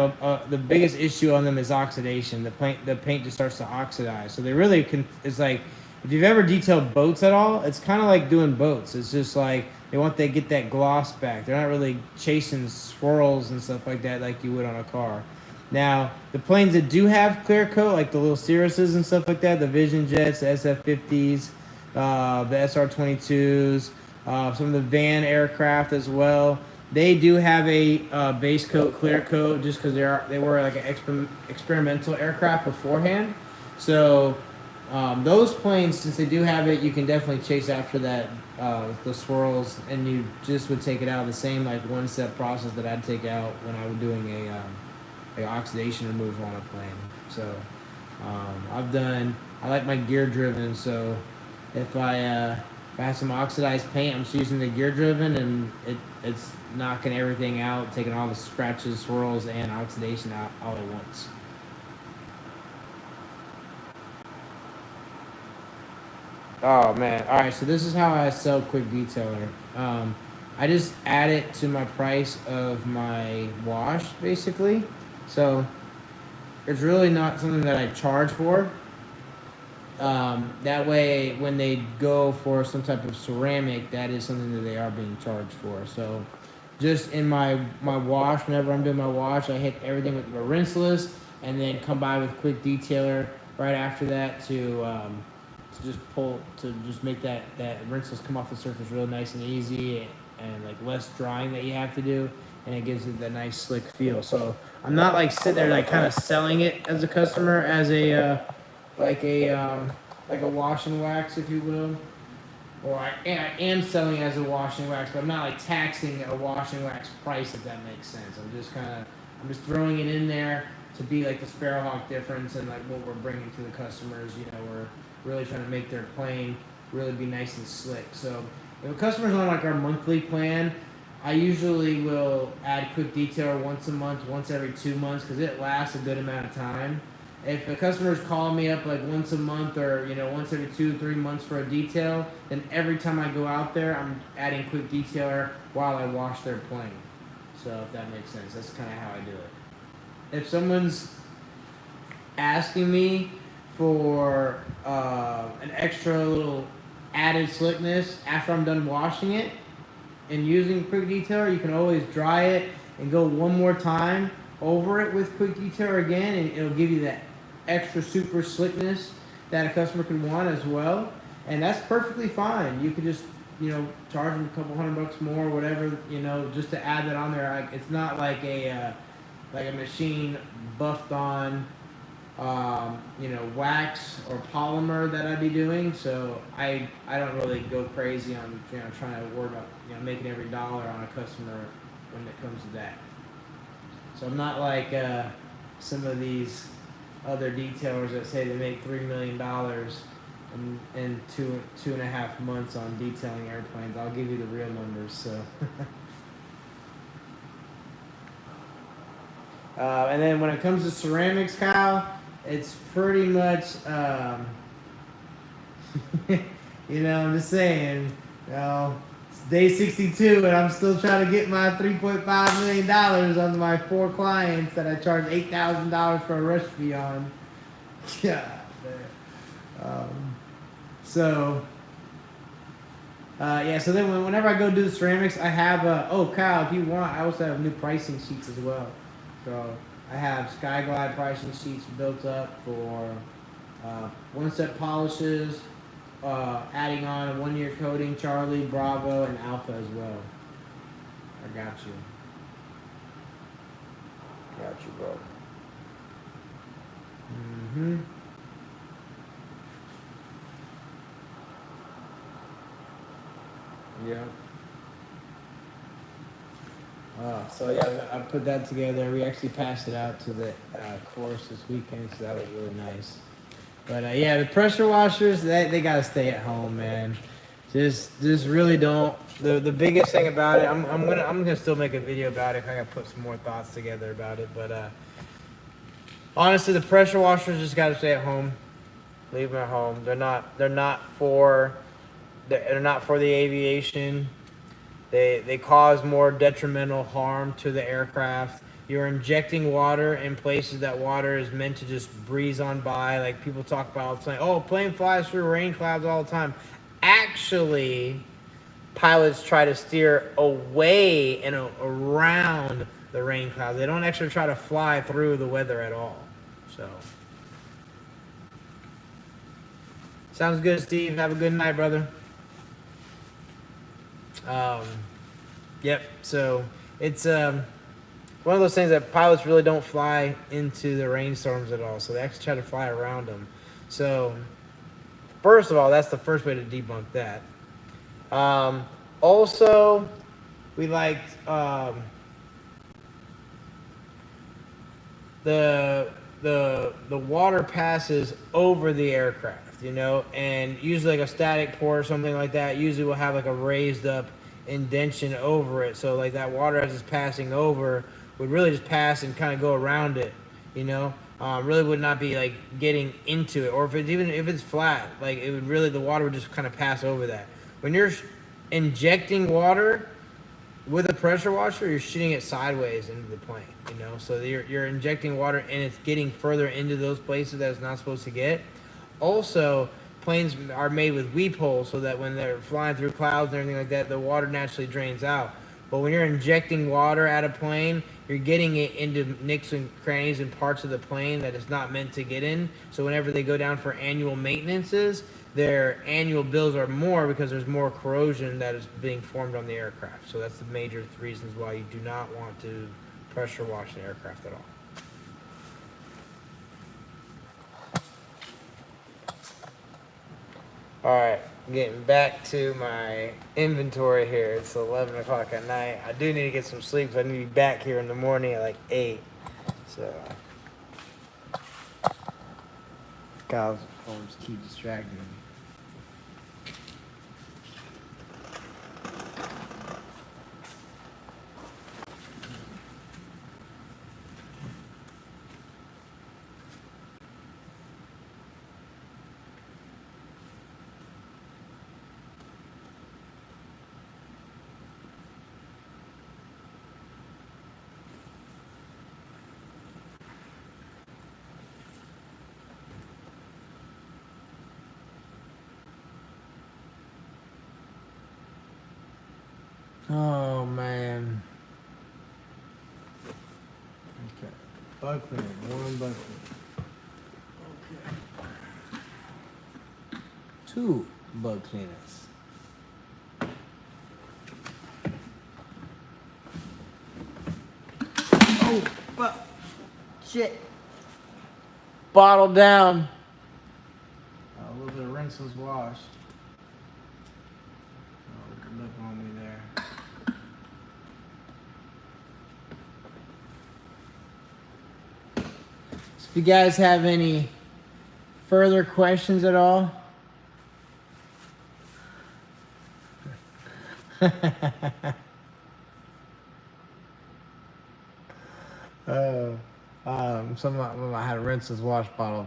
the biggest issue on them is oxidation. The paint just starts to oxidize. So they really it's like, if you've ever detailed boats at all, it's kind of like doing boats. It's just like they get that gloss back. They're not really chasing swirls and stuff like that like you would on a car. Now, the planes that do have clear coat, like the little Cirruses and stuff like that, the Vision Jets, the SF-50s, the SR-22s, some of the van aircraft as well, they do have a base coat, clear coat, just because they were like an experimental aircraft beforehand. So those planes, since they do have it, you can definitely chase after that, the swirls, and you just would take it out the same like one-step process that I'd take out when I was doing a oxidation removal on a plane. So I like my gear driven, so if I have some oxidized paint, I'm just using the gear driven, and it's knocking everything out, taking all the scratches, swirls, and oxidation out all at once. Oh man, all right, so this is how I sell Quick Detailer. I just add it to my price of my wash, basically. So it's really not something that I charge for. That way, when they go for some type of ceramic, that is something that they are being charged for. So, just in my wash, whenever I'm doing my wash, I hit everything with a rinseless, and then come by with quick detailer right after that to just make that rinseless come off the surface real nice and easy, and like less drying that you have to do, and it gives it that nice slick feel. So I'm not like sitting there like kind of selling it as a customer as a like a wash and wax, if you will. Or I am selling it as a wash and wax, but I'm not like taxing a wash and wax price, if that makes sense. I'm just throwing it in there to be like the Sparrowhawk difference and like what we're bringing to the customers. You know, we're really trying to make their plane really be nice and slick. So if a customer's on like our monthly plan, I usually will add quick detail once a month, once every 2 months, because it lasts a good amount of time. If a customer's calling me up like once a month or once every 2 or 3 months for a detail, then every time I go out there, I'm adding quick detailer while I wash their plane. So if that makes sense, that's kind of how I do it. If someone's asking me for an extra little added slickness after I'm done washing it and using quick detailer, you can always dry it and go one more time over it with quick detailer again, and it'll give you that extra super slickness that a customer could want as well. And that's perfectly fine. You could just charge them a couple $100 more or whatever, just to add that on there. It's not like a machine buffed on wax or polymer that I'd be doing. So I don't really go crazy on trying to worry about making every dollar on a customer when it comes to that. So I'm not like some of these other detailers that say they make $3 million in 2.5 months on detailing airplanes. I'll give you the real numbers. So, and then when it comes to ceramics, Kyle, it's pretty much, I'm just saying, it's day 62, and I'm still trying to get my $3.5 million on my 4 clients that I charged $8,000 for a rush fee on. Yeah. So then whenever I go do the ceramics, I have Kyle, if you want, I also have new pricing sheets as well. So I have Skyglide pricing sheets built up for 1-step polishes, adding on a 1-year coating, Charlie, Bravo, and Alpha as well. I got you. Got you, bro. Yeah. So yeah, I put that together. We actually passed it out to the course this weekend, so that was really nice. But the pressure washers, they gotta stay at home, man. Just really don't. The biggest thing about it, I'm gonna still make a video about it. I gotta put some more thoughts together about it. But honestly, the pressure washers just gotta stay at home. Leave them at home. They're not for the aviation. They cause more detrimental harm to the aircraft. You're injecting water in places that water is meant to just breeze on by. Like people talk about saying, "Oh, plane flies through rain clouds all the time." Actually, pilots try to steer away and around the rain clouds. They don't actually try to fly through the weather at all. So, sounds good, Steve. Have a good night, brother. Yep. So it's one of those things that pilots really don't fly into the rainstorms at all. So they actually try to fly around them. So first of all, that's the first way to debunk that. Also, we liked the water passes over the aircraft, and usually like a static port or something like that usually will have like a raised up indentation over it. So like that water as it's passing over would really just pass and kind of go around it, really would not be like getting into it. Or if it's flat, like it would really, the water would just kind of pass over that. When you're injecting water with a pressure washer, you're shooting it sideways into the plane, so you're injecting water and it's getting further into those places that it's not supposed to get. also, planes are made with weep holes so that when they're flying through clouds and everything like that, the water naturally drains out. But when you're injecting water at a plane, you're getting it into nicks and crannies and parts of the plane that it's not meant to get in. So whenever they go down for annual maintenances, their annual bills are more because there's more corrosion that is being formed on the aircraft. So that's the major reasons why you do not want to pressure wash an aircraft at all. Alright, getting back to my inventory here. It's 11 o'clock at night. I do need to get some sleep because I need to be back here in the morning at like 8. So, Kyle's phones keep distracting me. Oh man. Okay. Bug cleaner, one bug cleaner. Okay. 2 bug cleaners. Oh, fuck. Shit. Bottle down. A little bit of rinseless wash. Oh, good look on me there. So if you guys have any further questions at all, someone I had a rinseless wash bottle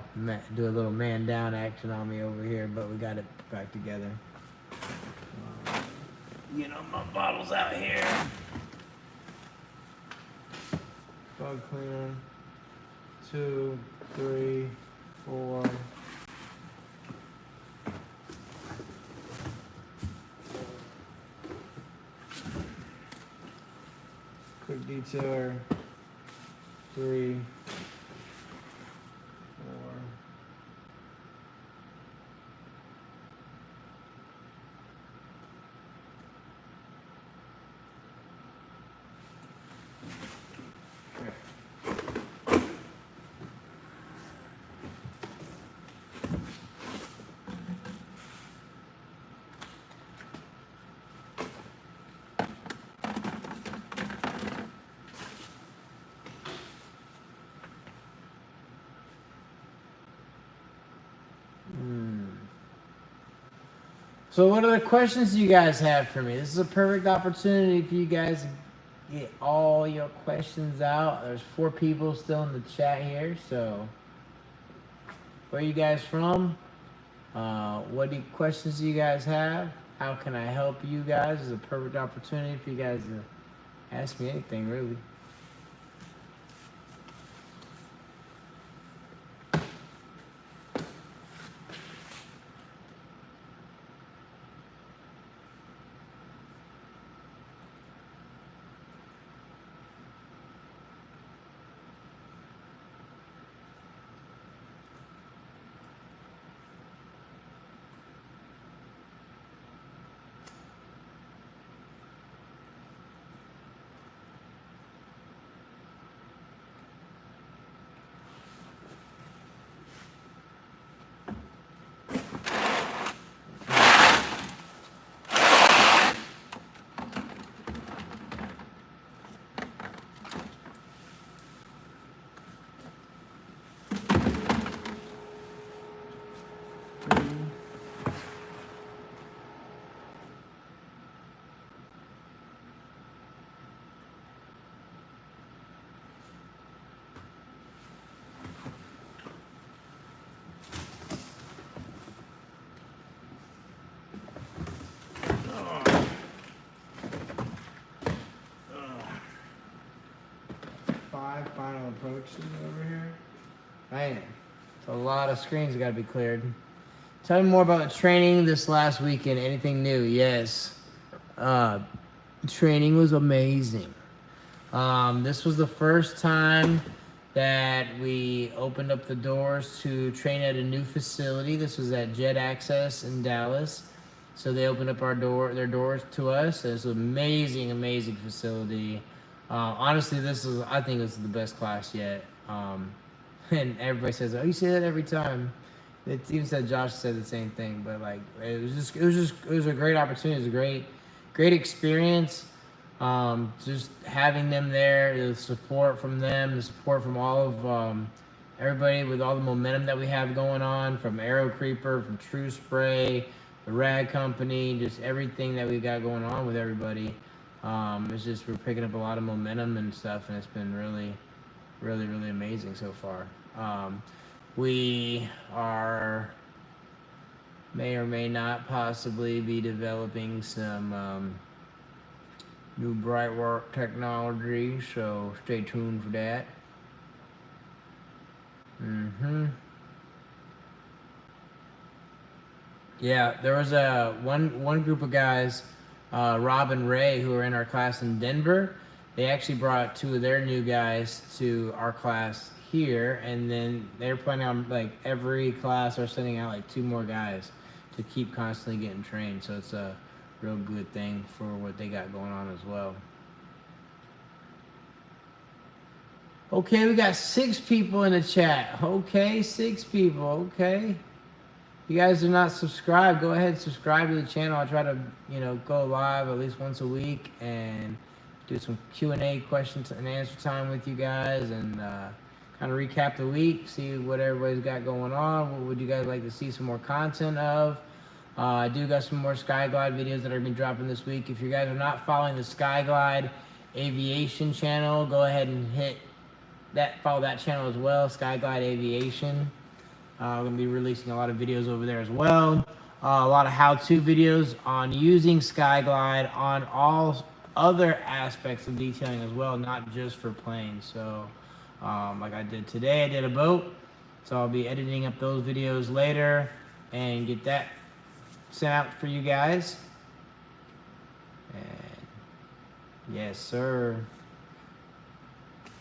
do a little man down action on me over here, but we got it back together. You know, my bottle's out here. Bug cleaner. 2, 3, 4. Quick detailer. 3, 4. So what other questions do you guys have for me? This is a perfect opportunity for you guys to get all your questions out. There's 4 people still in the chat here, so where are you guys from? What questions do you guys have? How can I help you guys? This is a perfect opportunity for you guys to ask me anything, really. Final approaches over here. Man. A lot of screens got to be cleared. Tell me more about the training this last weekend. Anything new? Yes. Training was amazing. This was the first time that we opened up the doors to train at a new facility. This was at Jet Access in Dallas. So they opened up their doors to us. It's an amazing, amazing facility. Honestly, I think this is the best class yet. And everybody says, "Oh, you say that every time." It even said Josh said the same thing, but like it was a great opportunity. It was a great experience. Just having them there, the support from them, the support from all of everybody with all the momentum that we have going on, from Aero Creeper, from True Spray, the Rag Company, just everything that we got going on with everybody. It's just we're picking up a lot of momentum and stuff, and it's been really, really, really amazing so far. We may or may not possibly be developing some new Brightwork technology, so stay tuned for that. Yeah, there was one group of guys, Rob and Ray, who were in our class in Denver. They actually brought two of their new guys to our class here, and then they're planning on like every class are sending out like two more guys to keep constantly getting trained. So it's a real good thing for what they got going on as well. Okay, we got 6 people in the chat. Okay, 6 people. Okay. If you guys are not subscribed, go ahead and subscribe to the channel. I try to, go live at least once a week and do some Q&A questions and answer time with you guys, and kind of recap the week, see what everybody's got going on. What would you guys like to see some more content of? I do got some more Skyglide videos that are going to be dropping this week. If you guys are not following the Skyglide Aviation channel, go ahead and follow that channel as well, Skyglide Aviation. We're going to be releasing a lot of videos over there as well. A lot of how-to videos on using Skyglide on all other aspects of detailing as well, not just for planes. So like I did today, I did a boat. So I'll be editing up those videos later and get that sent out for you guys. And yes, sir.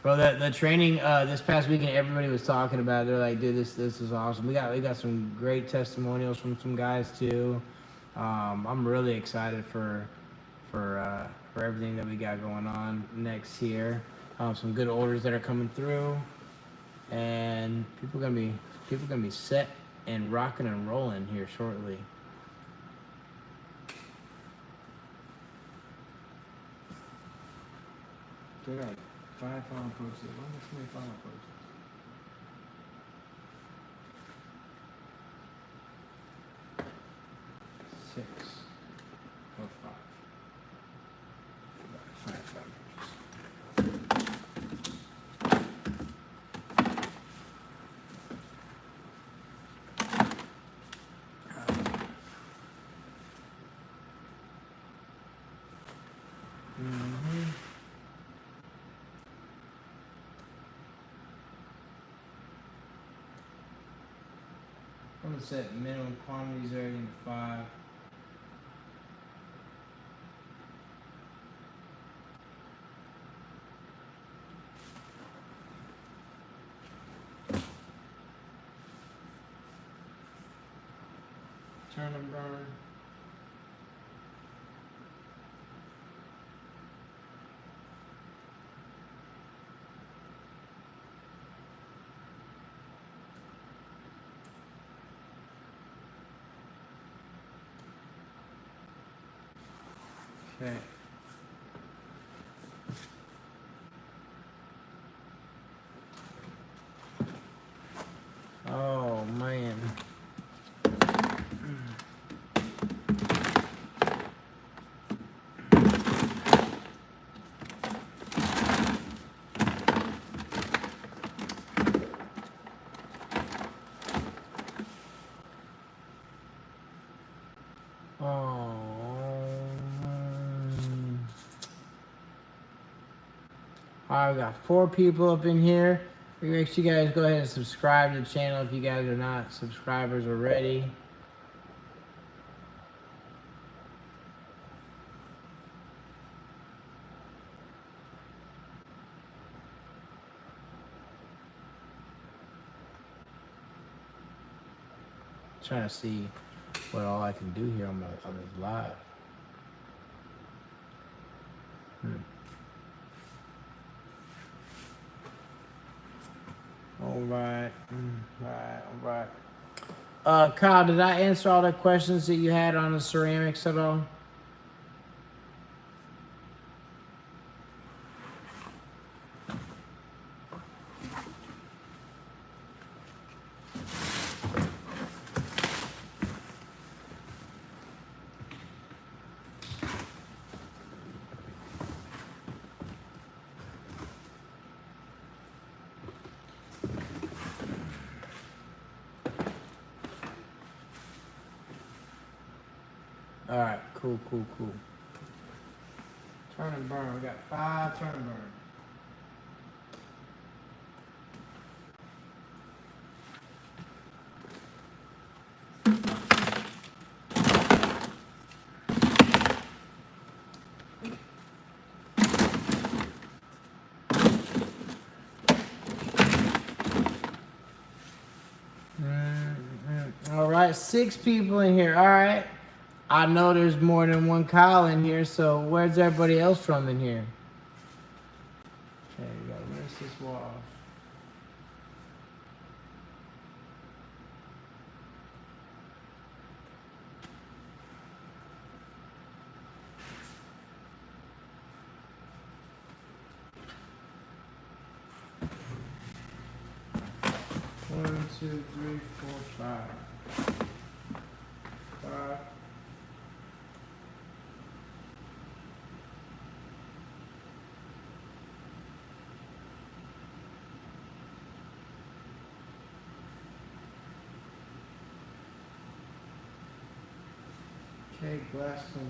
Bro, the training this past weekend, everybody was talking about it. They're like, dude, this is awesome. We got some great testimonials from some guys too. I'm really excited for everything that we got going on next year. Some good orders that are coming through, and people gonna be set and rocking and rolling here shortly. They got 5 final approaches. Why are there so many final approaches? Six. Or 5. 5 final I'm gonna set minimum quantities everything to 5. Turn and burn. Okay. Oh man. Alright, we got 4 people up in here. Make sure you guys go ahead and subscribe to the channel if you guys are not subscribers already. Trying to see what all I can do here on this live. All right. All right. Kyle, did I answer all the questions that you had on the ceramics at all? All right, cool. Turn and burn. We got 5 turn and burn. All right, 6 people in here. All right. I know there's more than one Kyle in here, so where's everybody else from in here? Okay, we gotta rinse this wall off. One, 2, 3, 4, 5. 5. Okay, glass cleaner.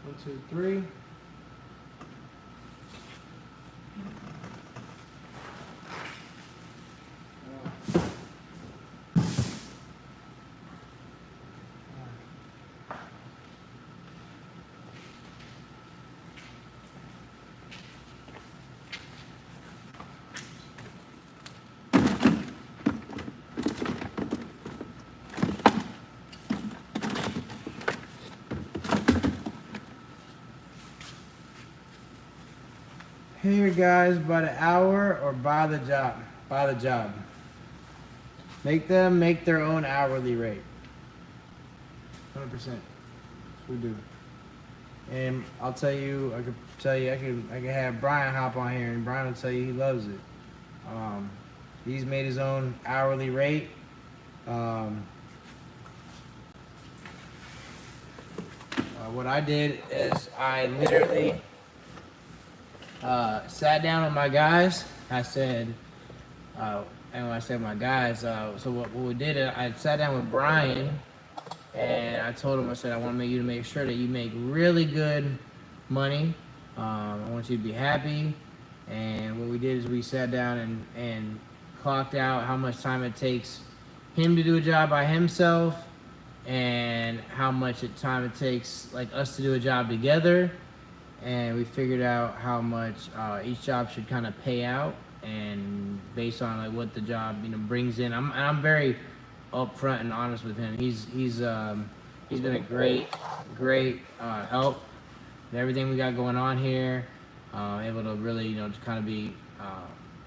One, 2, 3. Here, guys, by the hour or by the job? By the job. Make them make their own hourly rate. 100%. That's what we do. And I'll tell you, I could have Brian hop on here, and Brian will tell you he loves it. He's made his own hourly rate. What I did is I literally sat down with my guys. I said, and when I said my guys, so what we did, I sat down with Brian, and I told him, I said, I want you to make sure that you make really good money. I want you to be happy. And what we did is we sat down and clocked out how much time it takes him to do a job by himself, and how much time it takes like us to do a job together. And we figured out how much each job should kind of pay out, and based on like what the job brings in. I'm very upfront and honest with him. He's been a great help in everything we got going on here. Able to really to kind of be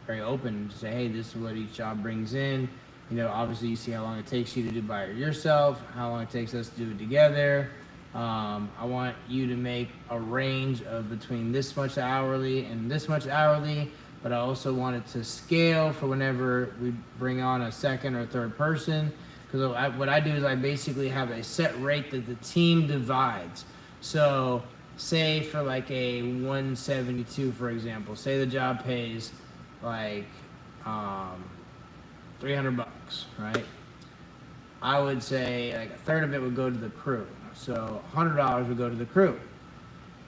very open and say, hey, this is what each job brings in. Obviously you see how long it takes you to do by yourself, how long it takes us to do it together. I want you to make a range of between this much hourly and this much hourly, but I also want it to scale for whenever we bring on a second or third person. Because what I do is I basically have a set rate that the team divides. So say for like a 172, for example, say the job pays like 300 bucks, right? I would say like a third of it would go to the crew. So $100 would go to the crew.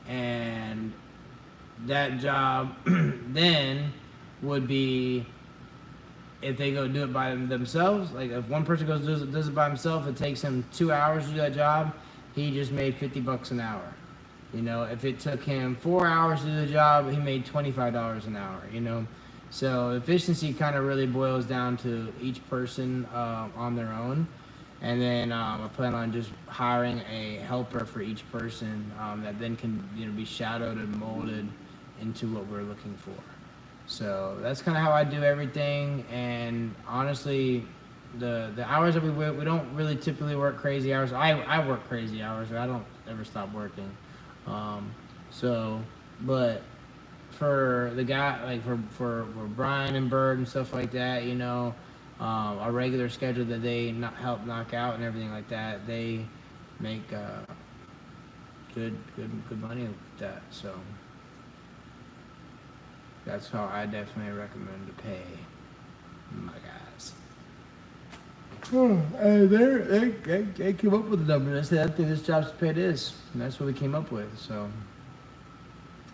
And that job then would be, if they go do it by themselves, like if one person goes does it by himself, it takes him 2 hours to do that job, he just made 50 bucks an hour. You know, if it took him 4 hours to do the job, he made $25 an hour, you know. So efficiency kind of really boils down to each person on their own. And then I plan on just hiring a helper for each person that then can, you know, be shadowed and molded into what we're looking for. So that's kind of how I do everything. And honestly, the hours that we work, we don't really typically work crazy hours. I work crazy hours. I don't ever stop working. But for the guy, like for Brian and Bird and stuff like that, you know, our regular schedule that they help knock out and everything like that, they make good money with that. So that's how I definitely recommend to pay my guys. And they came up with the number. I said, I think this job's paid is, and that's what we came up with. So,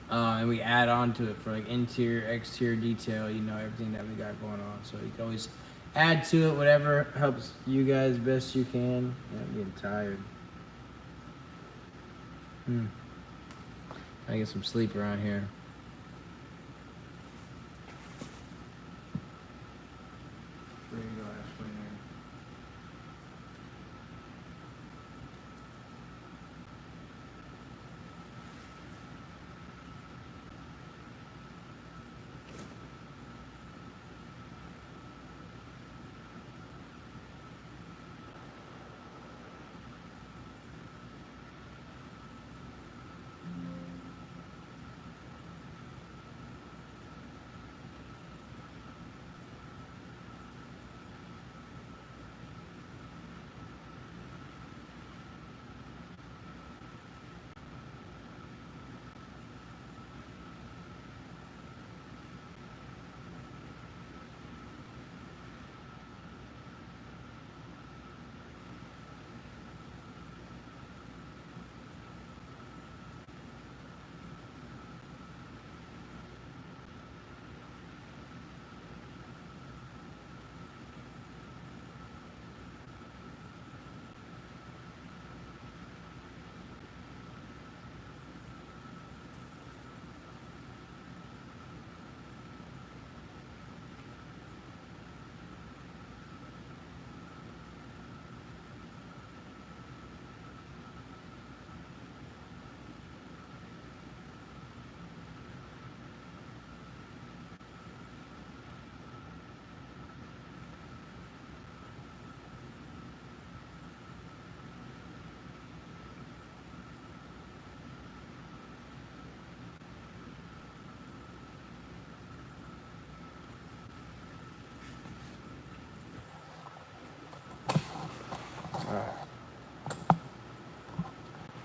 and we add on to it for like interior, exterior detail. You know, everything that we got going on. So you can always add to it, whatever helps you guys best you can. Yeah, I'm getting tired. I get some sleep around here. Where you go, Ashley?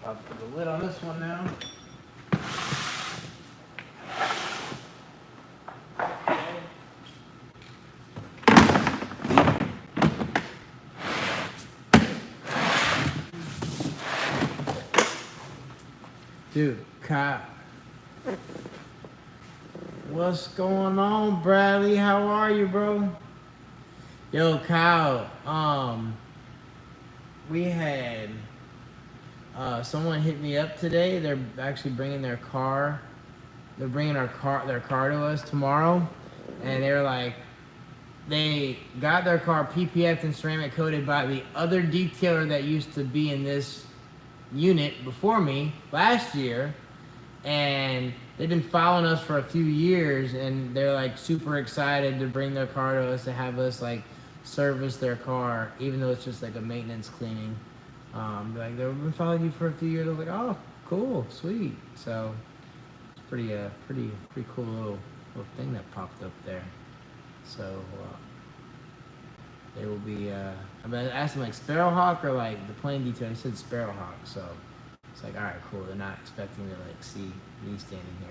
I'll put the lid on this one now. Dude, Kyle. What's going on, Bradley? How are you, bro? Yo, Kyle. We had someone hit me up today. They're actually bringing their car. They're bringing their car to us tomorrow, and they're like, they got their car PPF and ceramic coated by the other detailer that used to be in this unit before me last year, and they've been following us for a few years, and they're like super excited to bring their car to us to have us like service their car, even though it's just like a maintenance cleaning. Like they've been following you for a few years. I was like, oh, cool, sweet. So it's pretty cool little thing that popped up there. So they will be. I asked them like Sparrowhawk or like the plain detail. He said Sparrowhawk. So It's like, all right, cool. They're not expecting to like see me standing here.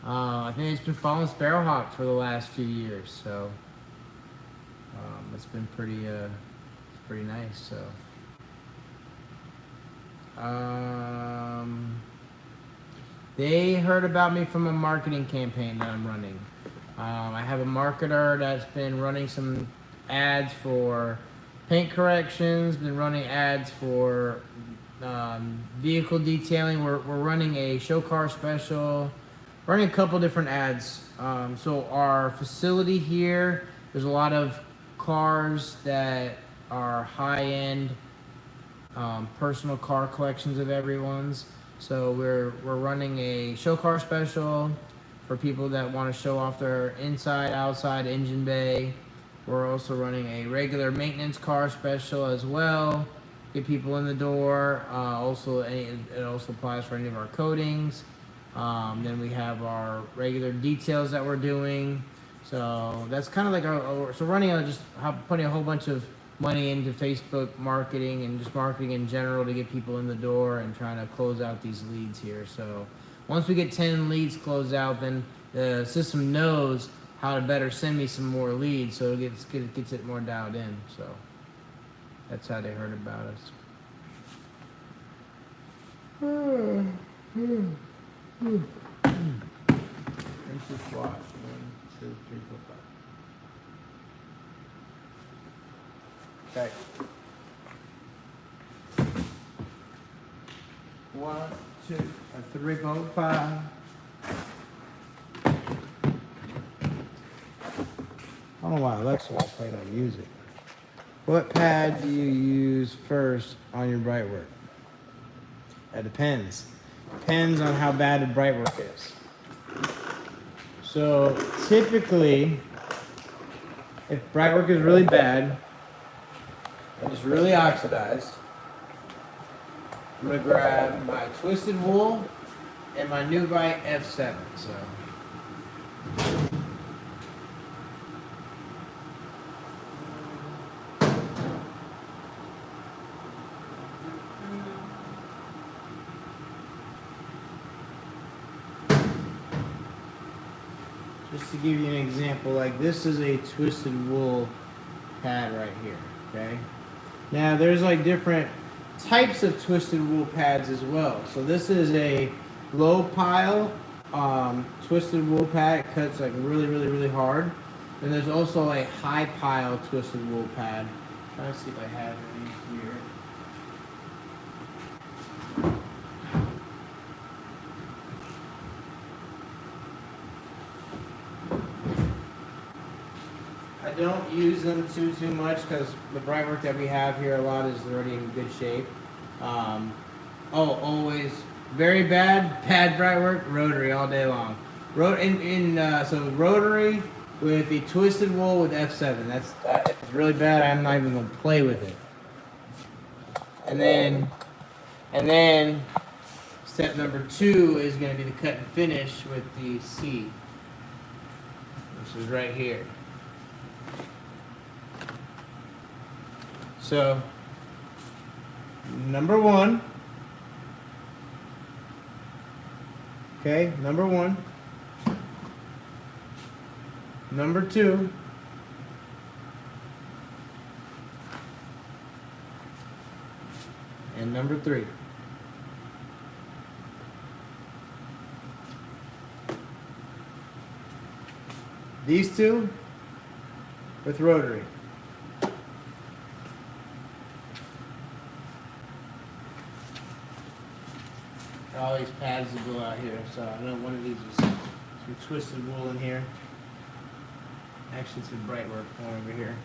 I think it's been following Sparrowhawk for the last few years, so it's been it's pretty nice. So they heard about me from a marketing campaign that I'm running. I have a marketer that's been running some ads for paint corrections, been running ads for vehicle detailing. We're running a show car special, running a couple different ads. So our facility here, there's a lot of cars that are high-end personal car collections of everyone's. So we're running a show car special for people that want to show off their inside, outside engine bay. We're also running a regular maintenance car special as well. Get people in the door. It also applies for any of our coatings. Then we have our regular details that we're doing. So that's kind of like putting a whole bunch of money into Facebook marketing and just marketing in general to get people in the door and trying to close out these leads here. So once we get 10 leads closed out, then the system knows how to better send me some more leads, so it gets it more dialed in. So that's how they heard about us. Rinse this wash. 1, 2, 3, 4, 5. Okay. 1, 2, 3, 4, 5. I don't know why Alexa won't play no music. What pad do you use first on your bright work? That depends. Depends on how bad the bright work is. So typically, if bright work is really bad and it's really oxidized, I'm gonna grab my Twisted Wool and my Nuvite F7. So. Just to give you an example, like this is a Twisted Wool pad right here, okay? Now there's like different types of Twisted Wool pads as well. So this is a low pile Twisted Wool pad. It cuts like really hard. And there's also a high pile Twisted Wool pad. I'm trying to see if I have any here. I don't use them too much because the bright work that we have here a lot is already in good shape. Always very bad bright work, rotary all day long. So rotary with the Twisted Wool with F7. That's really bad. I'm not even gonna play with it. And then step number 2 is gonna be the cut and finish with the C, which is right here. So, number 1. Okay, number 1. Number 2. And number 3. These 2 with rotary. All these pads that go out here, so I know one of these is some Twisted Wool in here. Actually, some bright work going over here.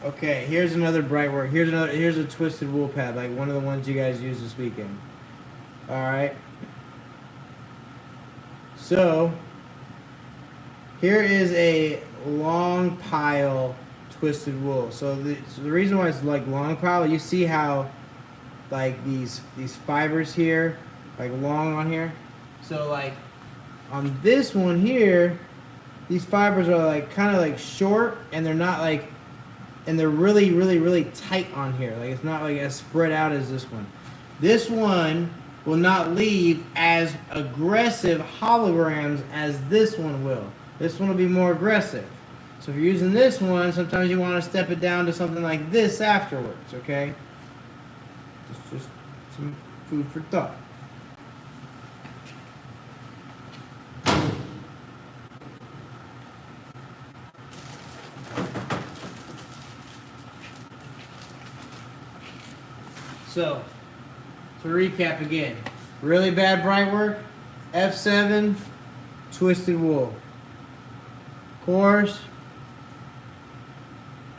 Okay, here's another bright work. Here's a Twisted Wool pad, like one of the ones you guys used this weekend. All right. So here is a long pile Twisted Wool. So the reason why it's like long pile, you see how like these fibers here, like long on here. So like on this one here, these fibers are like kind of like short, and they're not like, and they're really, really, really tight on here. Like it's not like as spread out as this one. This one will not leave as aggressive holograms as this one will. This one will be more aggressive. So if you're using this one, sometimes you want to step it down to something like this afterwards, okay? Just some food for thought. So, to recap again, really bad bright work, F7, twisted wool. Coarse,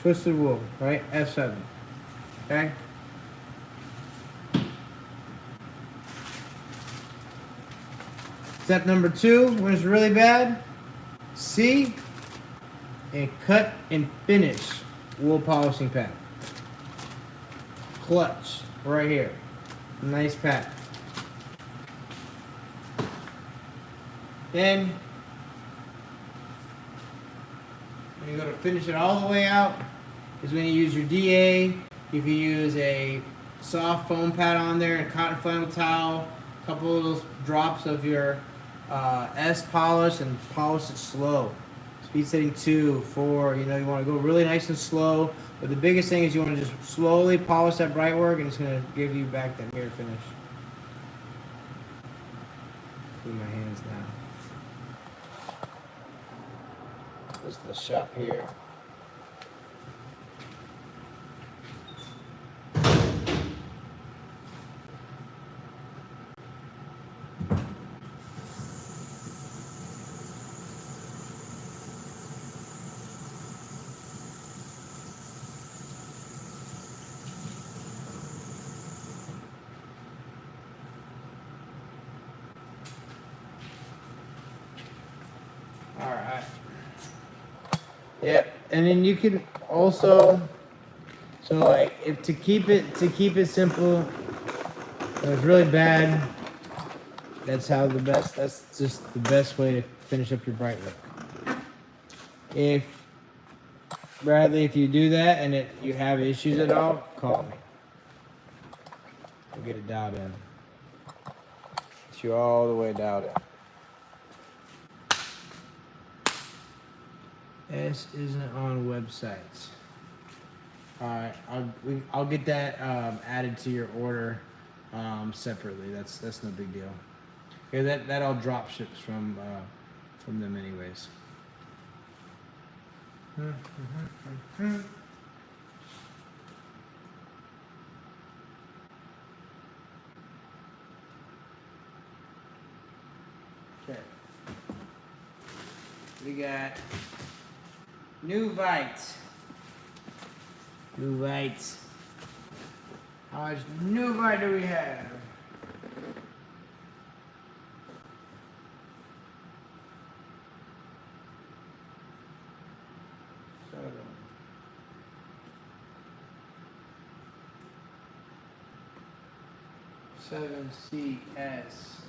twisted wool, right? F7. Okay? Step number 2, when it's really bad, C, and cut and finish wool polishing pad. Clutch, right here. Nice pad. Then, when you go to finish it all the way out, is when you use your DA. You can use a soft foam pad on there, and a cotton flannel towel, a couple of those drops of your S polish, and polish it slow. Speed setting 2, 4. You know, you want to go really nice and slow. But the biggest thing is you want to just slowly polish that bright work, and it's going to give you back that mirror finish. Clean my hands now. This is the shop here. Alright. Yeah, and then you can also, so like if to keep it simple, when it's really bad, that's just the best way to finish up your bright work. If Bradley, if you do that and you have issues at all, call me. We'll get it dialed in. Get you all the way dialed in. S isn't on websites. Alright, I'll get that added to your order separately. That's no big deal. Okay, that all drop ships from them anyways. Okay. We got New Vite. New Vite. How much New Vite do we have? Seven CS.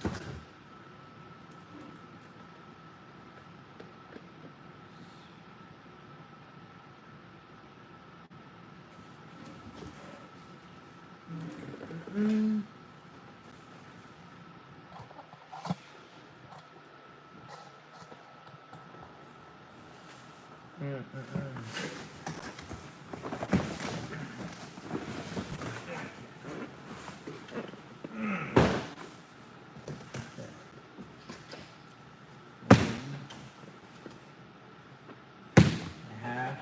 Half.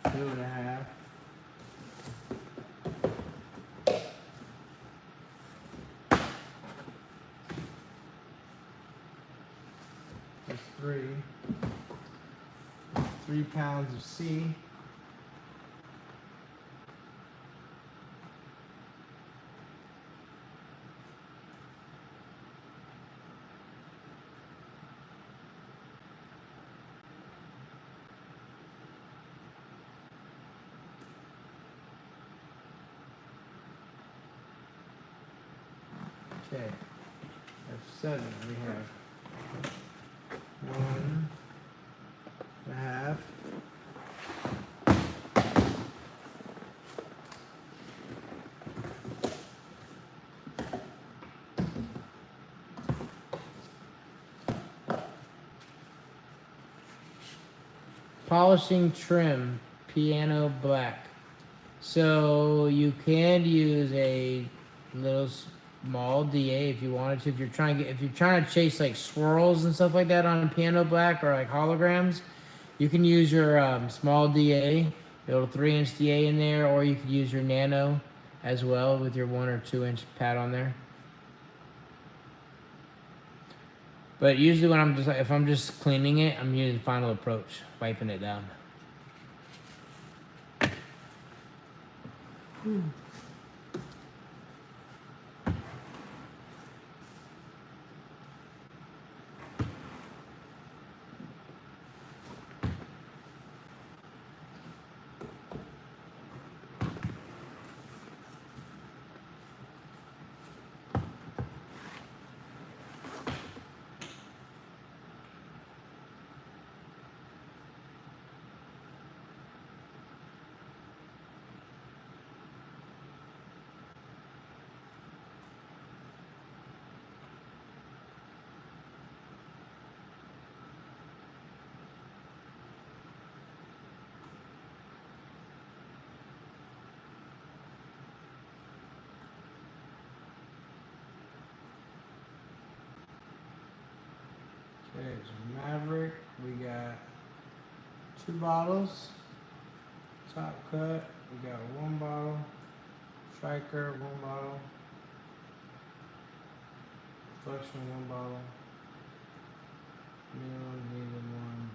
2.5. That's 3. 3 pounds of C. Okay. F7 we have polishing trim, piano black. So you can use a little small DA if you wanted to. If you're trying to chase like swirls and stuff like that on piano black or like holograms, you can use your small DA, little 3-inch DA in there, or you could use your nano as well with your 1 or 2-inch pad on there. But usually when if I'm just cleaning it, I'm using Final Approach, wiping it down. Okay, so Maverick, we got 2 bottles. Top Cut, we got 1 bottle. Striker, 1 bottle. Reflection, 1 bottle. Neon, Needle, 1.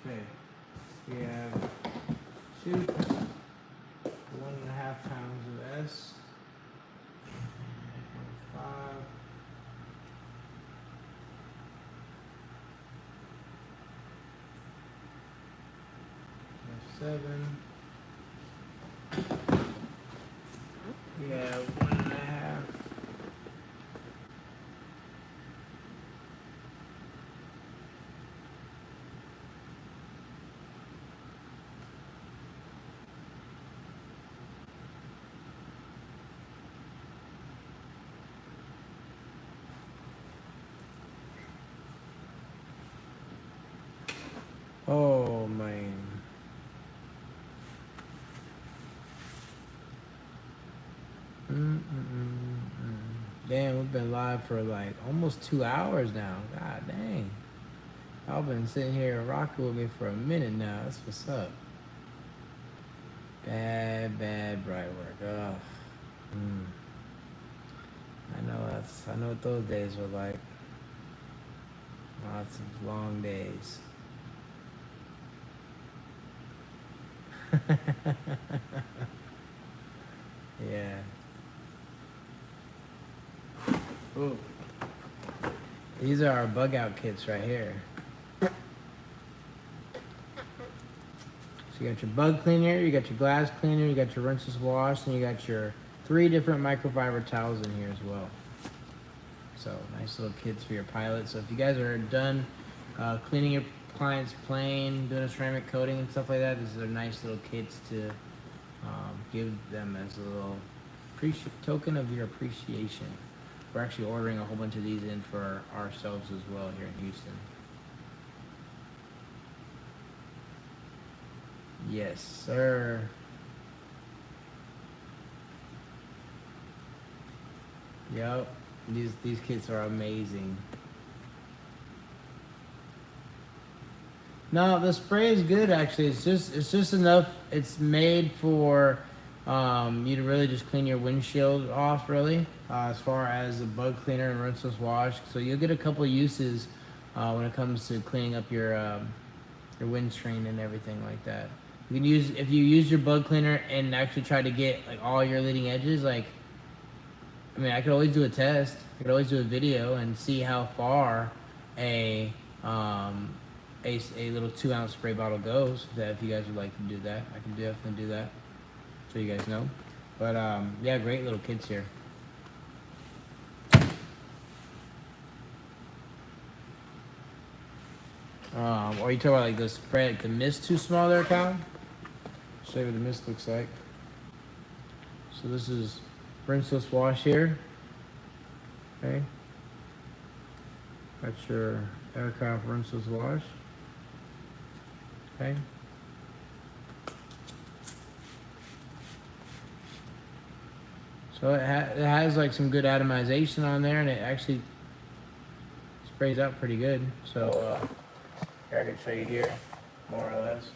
Okay, we have 1.5 pounds of S. 5. 7. We have 1.5. Oh man. Damn, we've been live for like almost 2 hours now. God dang. Y'all been sitting here rocking with me for a minute now. That's what's up. Bad bright work. Ugh. I know what those days were like. Lots of long days. Yeah. Ooh. These are our bug out kits right here. So you got your bug cleaner, you got your glass cleaner, you got your rinseless wash, and you got your 3 different microfiber towels in here as well. So nice little kits for your pilot. So if you guys are done cleaning your client's plane, doing a ceramic coating and stuff like that, these are nice little kits to give them as a little token of your appreciation. We're actually ordering a whole bunch of these in for ourselves as well here in Houston. Yes, sir. Yep. These kits are amazing. No, the spray is good actually. It's just enough. It's made for you to really just clean your windshield off, really, as far as a bug cleaner and rinseless wash. So you'll get a couple of uses when it comes to cleaning up your windscreen and everything like that. You can use, if you use your bug cleaner and actually try to get like all your leading edges, like, I mean, I could always do a test. I could always do a video and see how far a little 2-ounce spray bottle goes. That if you guys would like to do that, I can definitely do that, so you guys know. But yeah, great little kits here. Or you talking about like the spread, like the mist too small there, Cal? Show you what the mist looks like. So this is rinseless wash here. Okay. That's your aircraft rinseless wash. Okay. So it has like some good atomization on there, and it actually sprays out pretty good. So here I can show you here, more or less.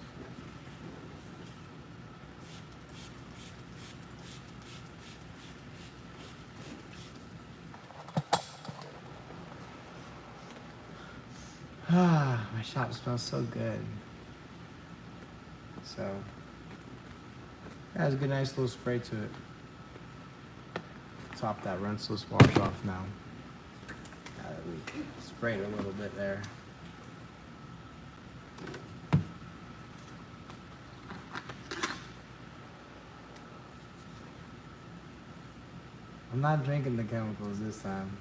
Ah, my shop smells so good. So it has a good, nice little spray to it. Top that rinseless wash off now. We sprayed a little bit there. I'm not drinking the chemicals this time.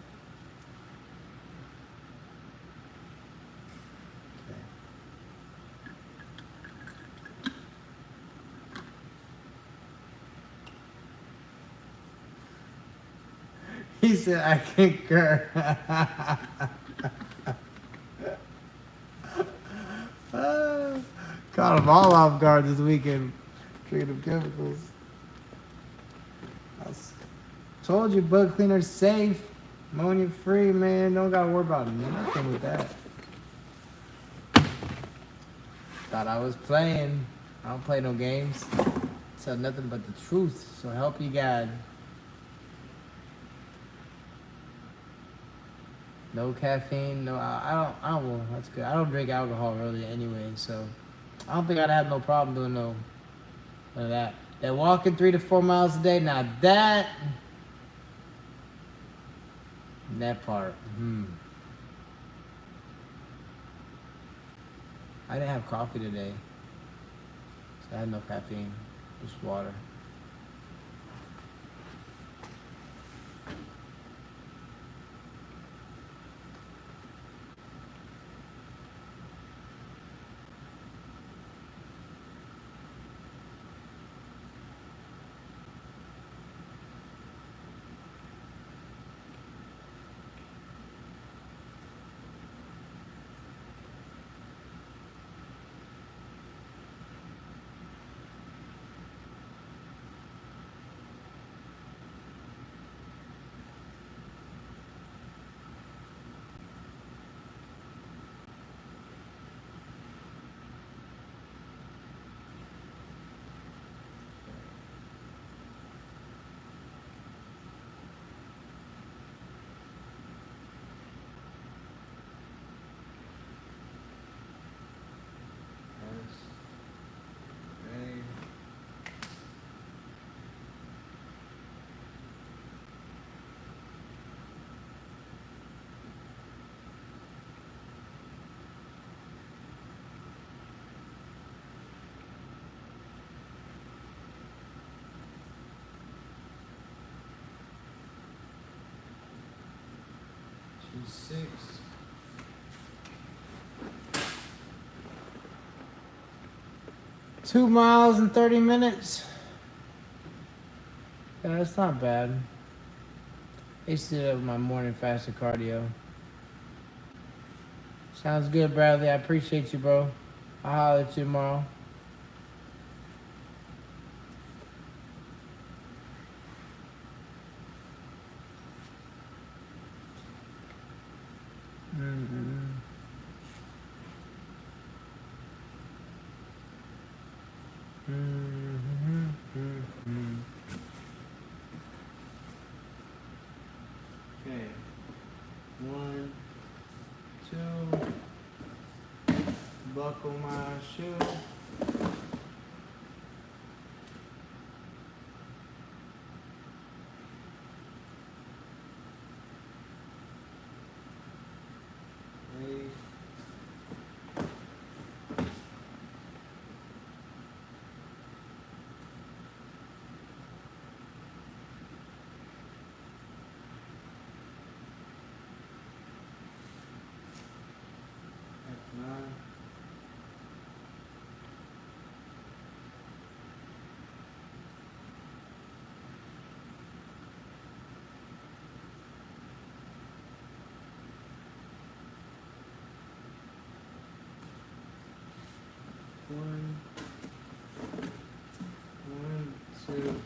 He said, I concur. Caught them all off guard this weekend. Drinking them chemicals. Told you, bug cleaner's safe. Ammonia free, man. Don't gotta worry about nothing with that. Thought I was playing. I don't play no games. Tell nothing but the truth. So help you God. No caffeine, no, I don't, well, that's good. I don't drink alcohol really anyway, so I don't think I'd have no problem doing none of that. That walking 3 to 4 miles a day, now that part, I didn't have coffee today, so I had no caffeine, just water. G6. Two miles in 30 minutes. Yeah, that's not bad. I used to do that with my morning fasted cardio. Sounds good, Bradley. I appreciate you, bro. I'll holler at you tomorrow. Okay. 1, 2. Buckle my shoe. Ready. F9. One, two.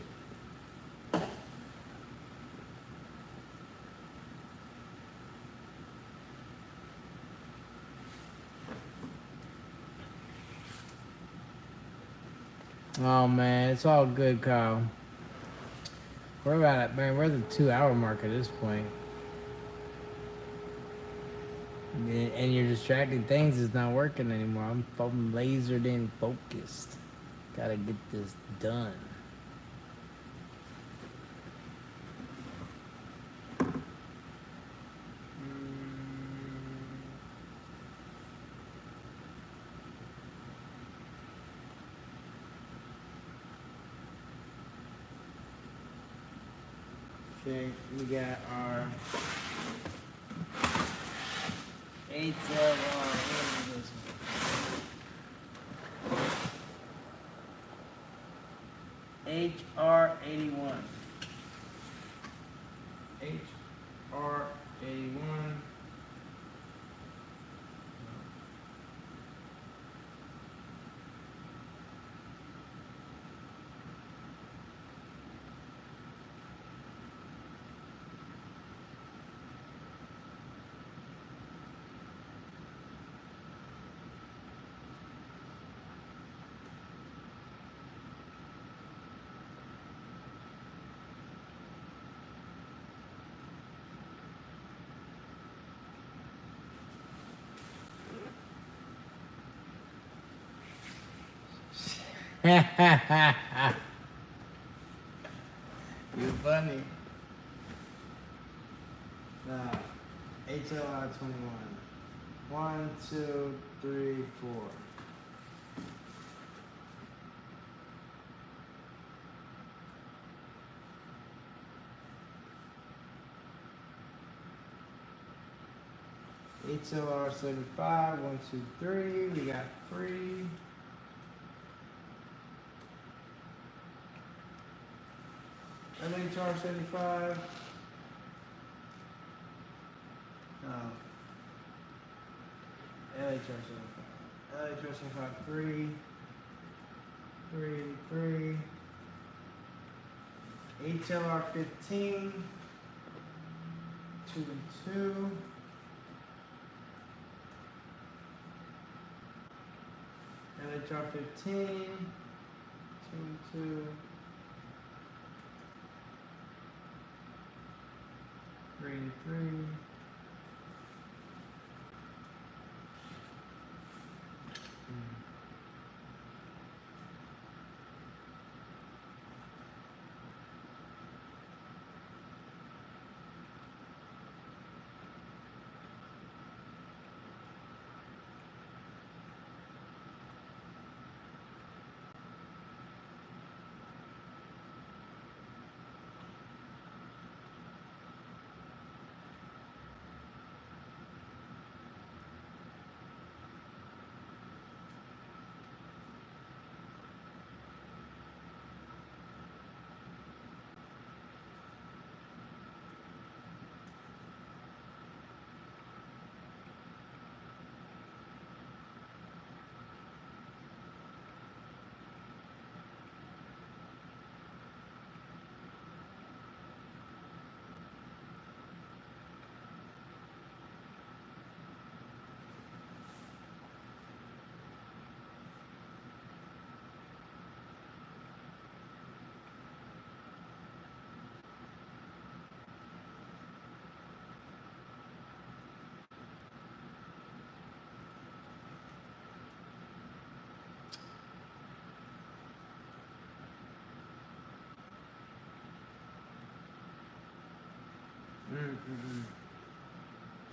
Oh man, it's all good, Kyle. We're about it, man. We're at the 2 hour mark at this point. And your distracting things is not working anymore. I'm lasered in, focused. Gotta get this done. Okay, we got our 8LR. What is this? HR81. HR81. You're funny. HLR 21. 1, 2, 3, 4. HLR 75. 1, 2, 3. We got 3. LHR 75. LHR 75. LHR 75. 3. 3, 3. HLR 15. 2 and 2. LHR 15. 2 and 2. 3 and 3.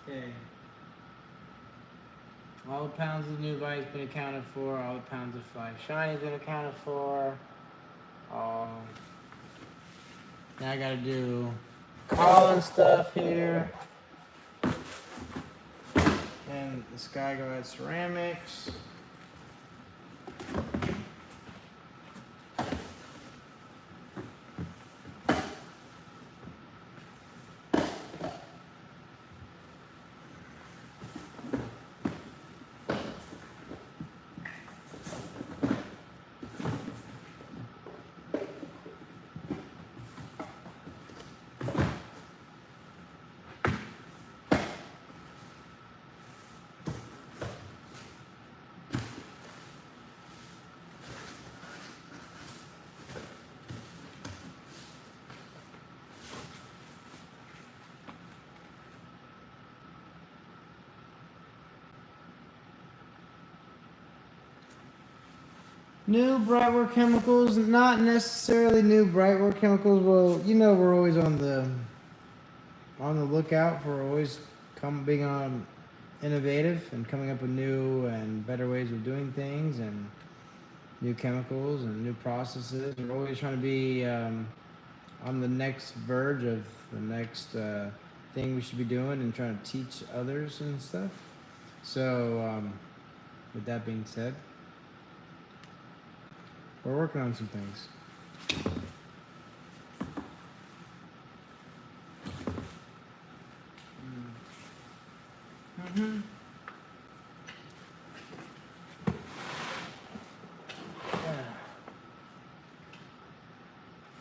Okay. All the pounds of new light's been accounted for. All the pounds of fly shiny's been accounted for. Now I gotta do collar stuff here. And the Skyguard ceramics. New Brightware chemicals, not necessarily new Brightware chemicals. Well, you know we're always on the lookout for always being on innovative and coming up with new and better ways of doing things and new chemicals and new processes. We're always trying to be on the next verge of the next thing we should be doing and trying to teach others and stuff. So, with that being said, we're working on some things. Mm-hmm.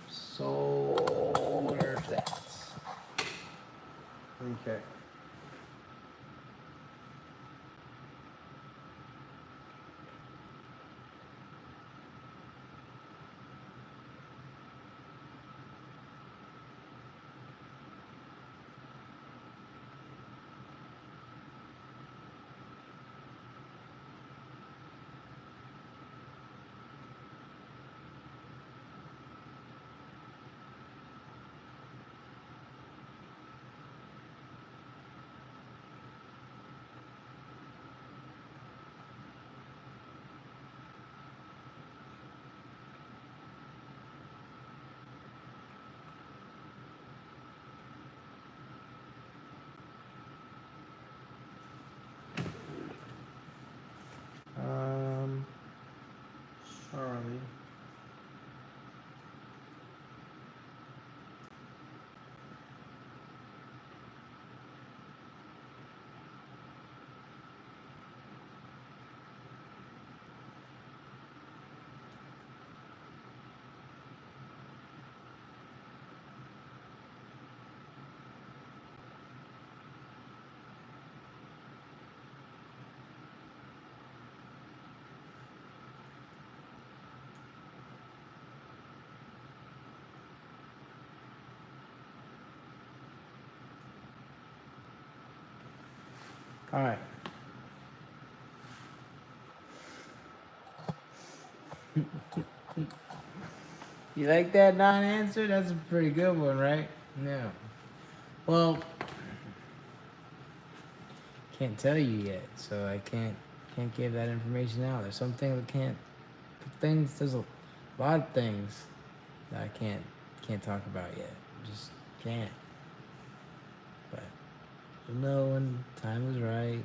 So where's that? Okay. Charlie. All right. You like that non-answer? That's a pretty good one, right? Yeah. Well, can't tell you yet, so I can't give that information out. There's some things I can't. Things there's a lot of things that I can't talk about yet. Just can't. But you'll know when time is right.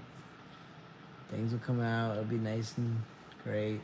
Things will come out. It'll be nice and great.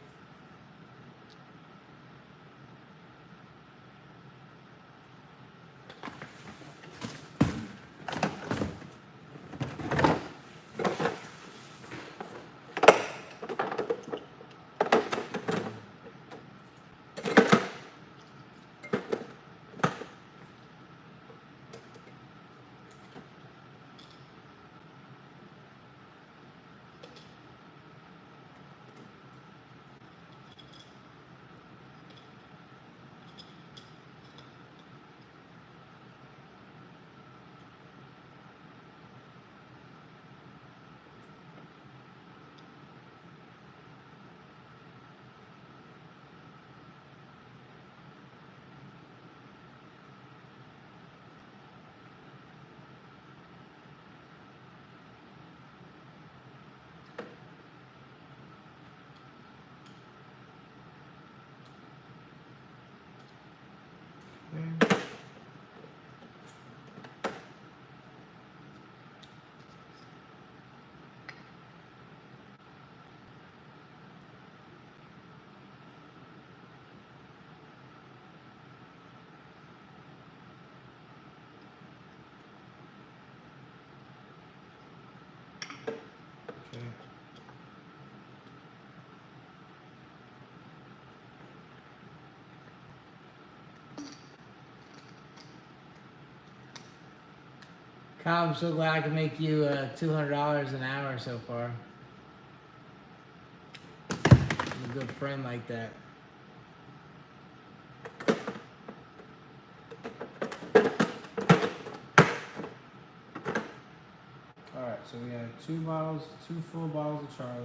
Okay. Kyle, I'm so glad I could make you $200 an hour so far. I'm a good friend like that. Alright, so we have two full bottles of Charlie.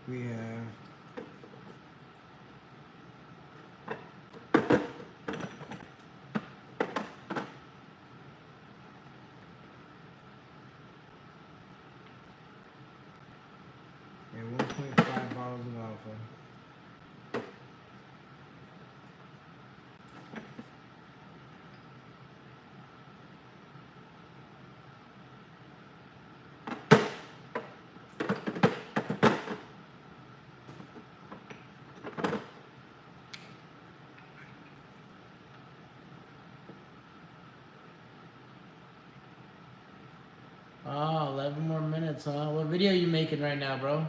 We have yeah, 1.5 bottles of alpha. Oh, 11 more minutes, huh? What video are you making right now, bro?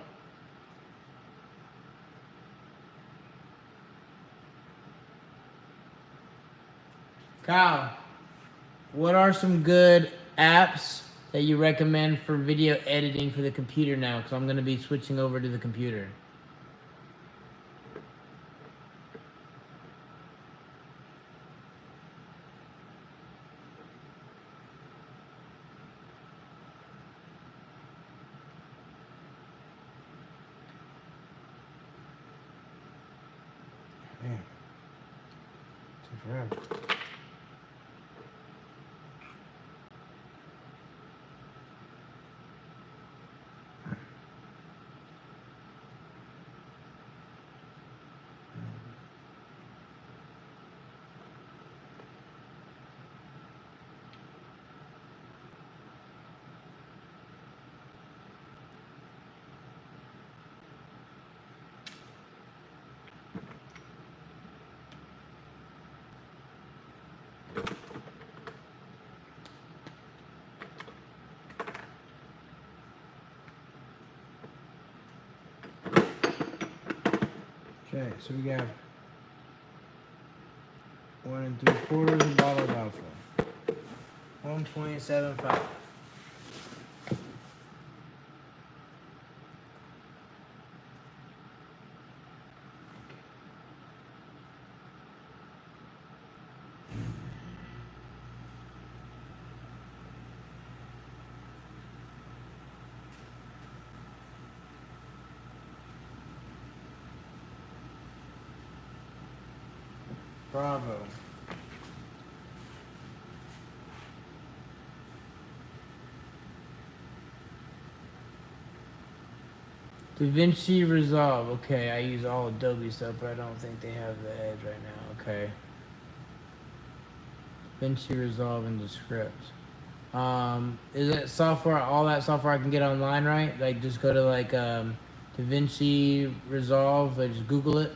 Kyle, what are some good apps that you recommend for video editing for the computer now? Because I'm going to be switching over to the computer. Man, took forever. Okay, so we got 1 3/4 bottle of alpha. 1.75. Bravo. DaVinci Resolve. Okay, I use all Adobe stuff, but I don't think they have the Edge right now. Okay. DaVinci Resolve and the script. Is that software? All that software I can get online, right? Like, just go to like DaVinci Resolve. Just Google it.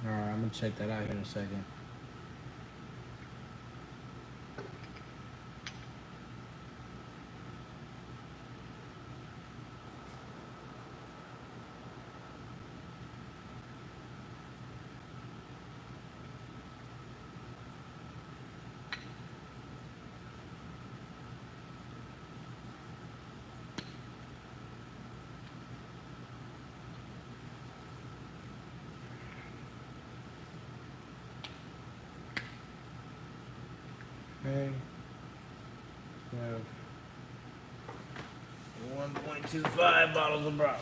All right, I'm gonna check that out here in a second. Okay. We have 1.25 bottles of Bravo.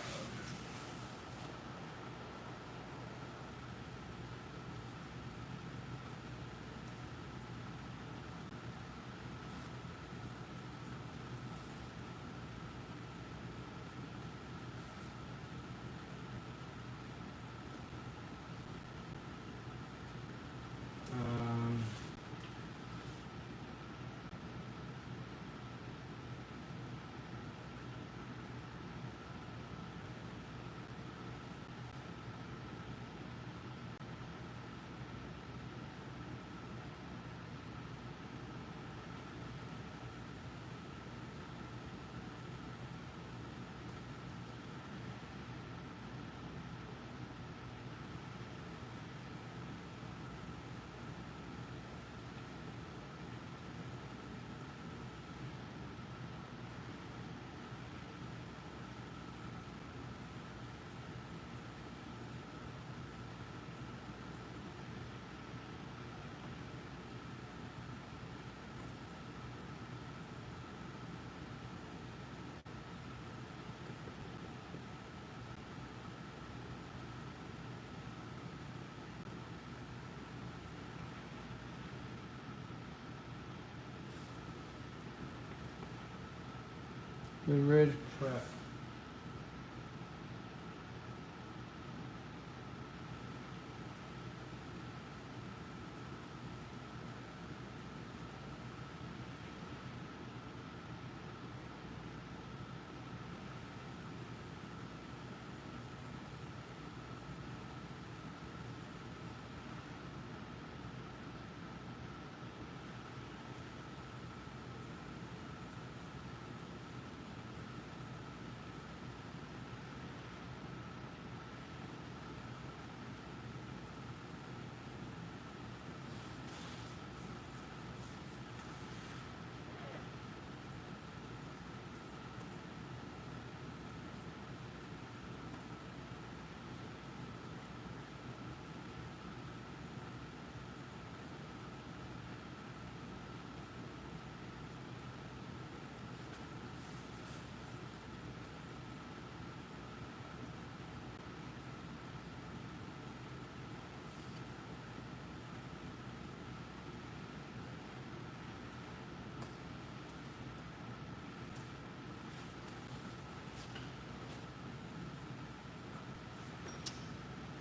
Blue Ridge Prep.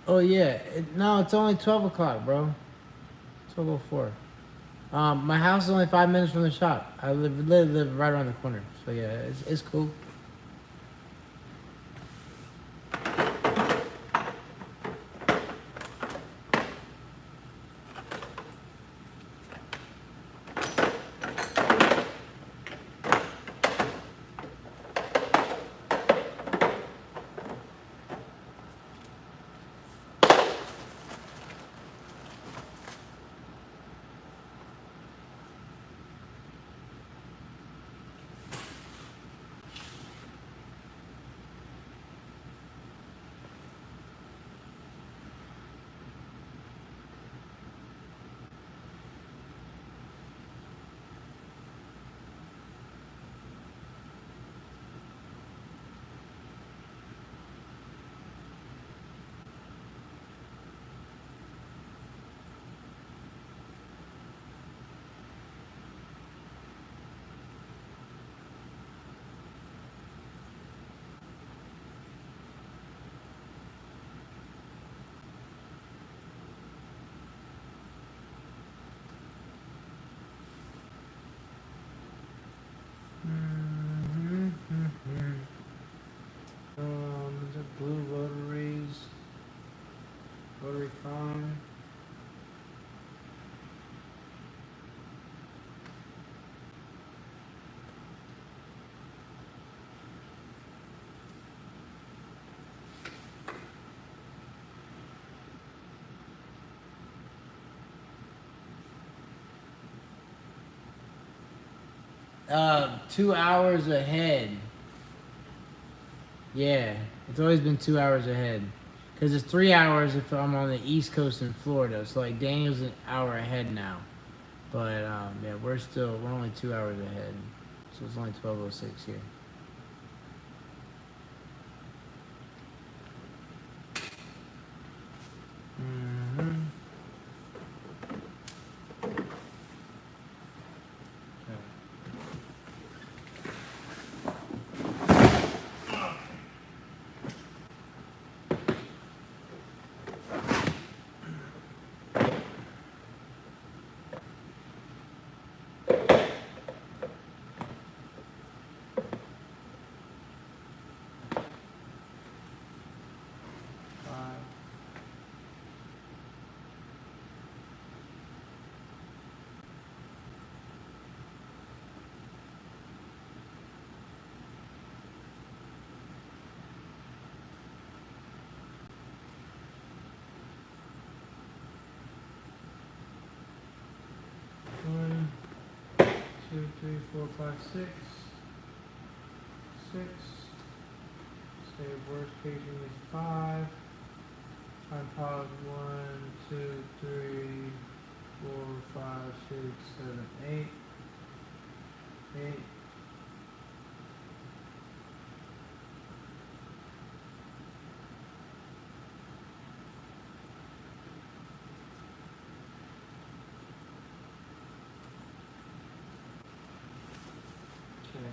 Oh yeah, no, it's only 12 o'clock, bro. 12:04. My house is only 5 minutes from the shop. I literally live right around the corner. So yeah, it's cool. The blue rotaries, rotary phone. Uh, 2 hours ahead. Yeah, it's always been 2 hours ahead. Because it's 3 hours if I'm on the East Coast in Florida. So, like, Daniel's an hour ahead now. But, yeah, we're only 2 hours ahead. So it's only 12:06 here. Mm-hmm. Five. One, two, three, four, five, six. Six. Say worst case is 5. Find pause 1, 2, 3, 4, 5, 6, 7, 8. 8. Okay.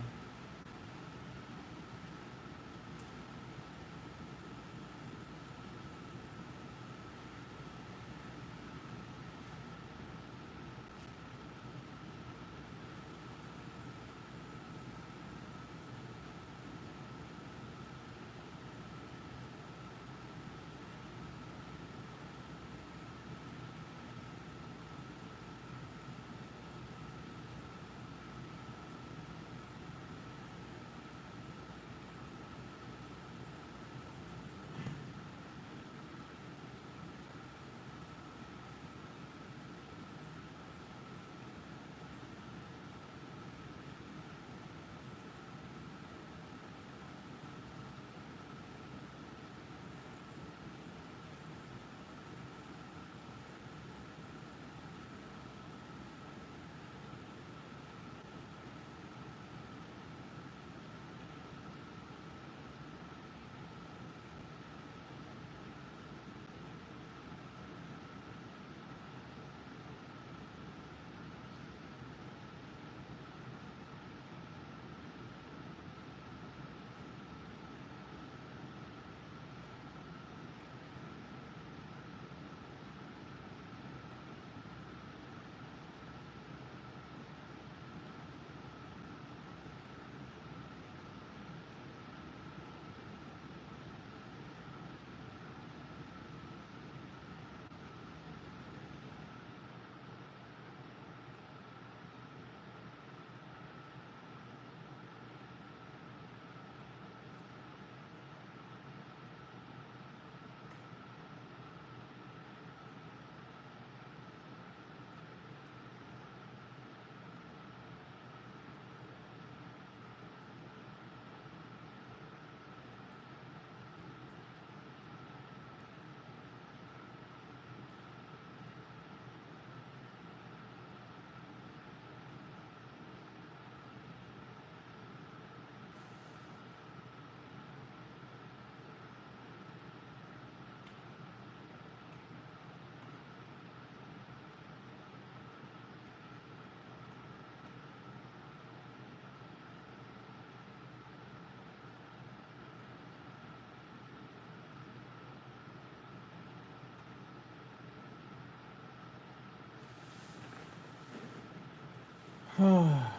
I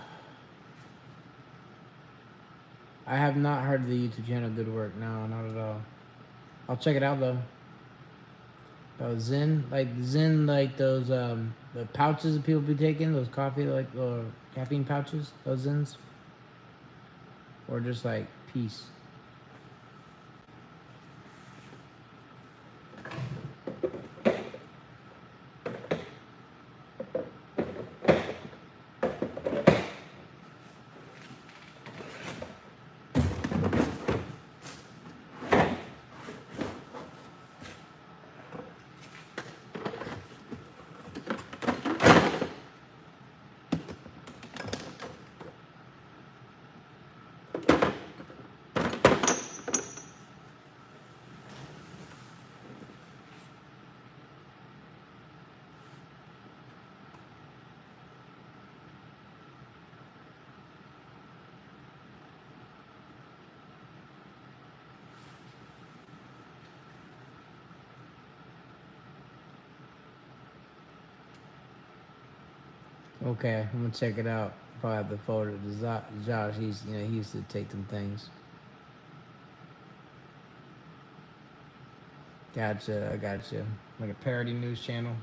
have not heard of the YouTube channel Good Work. No, not at all. I'll check it out though. Zen, like those the pouches that people be taking, those coffee like caffeine pouches, those Zens, or just like peace. Okay, I'm gonna check it out. Probably have to forward it to Josh. He used to take them things. Gotcha, I gotcha. Like a parody news channel.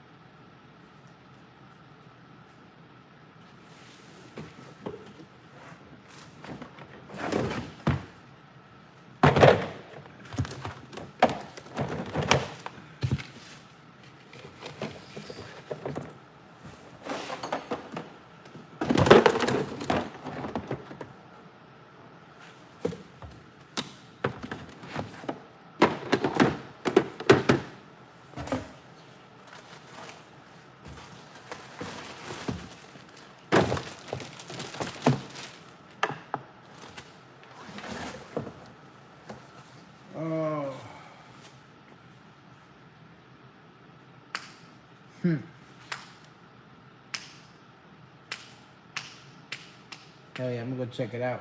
Oh. Hell yeah, I'm gonna go check it out.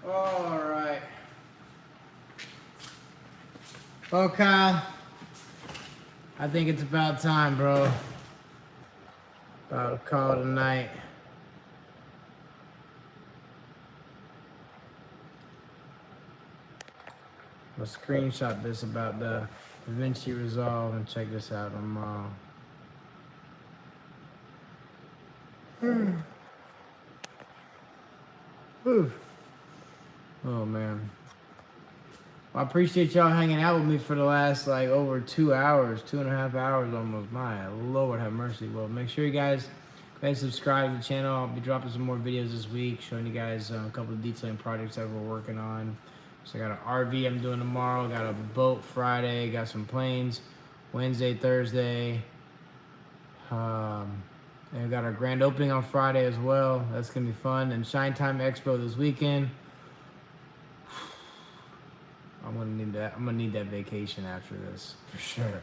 All right. Well, Kyle, I think it's about time, bro. About to call it a night. I'll screenshot this about the DaVinci Resolve and check this out tomorrow. Whew. Oh man. Well, I appreciate y'all hanging out with me for the last like over 2 hours, 2.5 hours almost. My Lord have mercy. Well, make sure you guys go ahead and subscribe to the channel. I'll be dropping some more videos this week, showing you guys a couple of detailing projects that we're working on. So I got an RV I'm doing tomorrow, got a boat Friday, got some planes Wednesday, Thursday. And we got our grand opening on Friday as well. That's gonna be fun. And Shine Time Expo this weekend. I'm gonna need that. I'm gonna need that vacation after this for sure.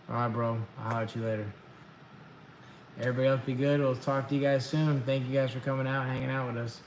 All right, bro. I'll holler at you later. Everybody else be good. We'll talk to you guys soon. Thank you guys for coming out, hanging out with us.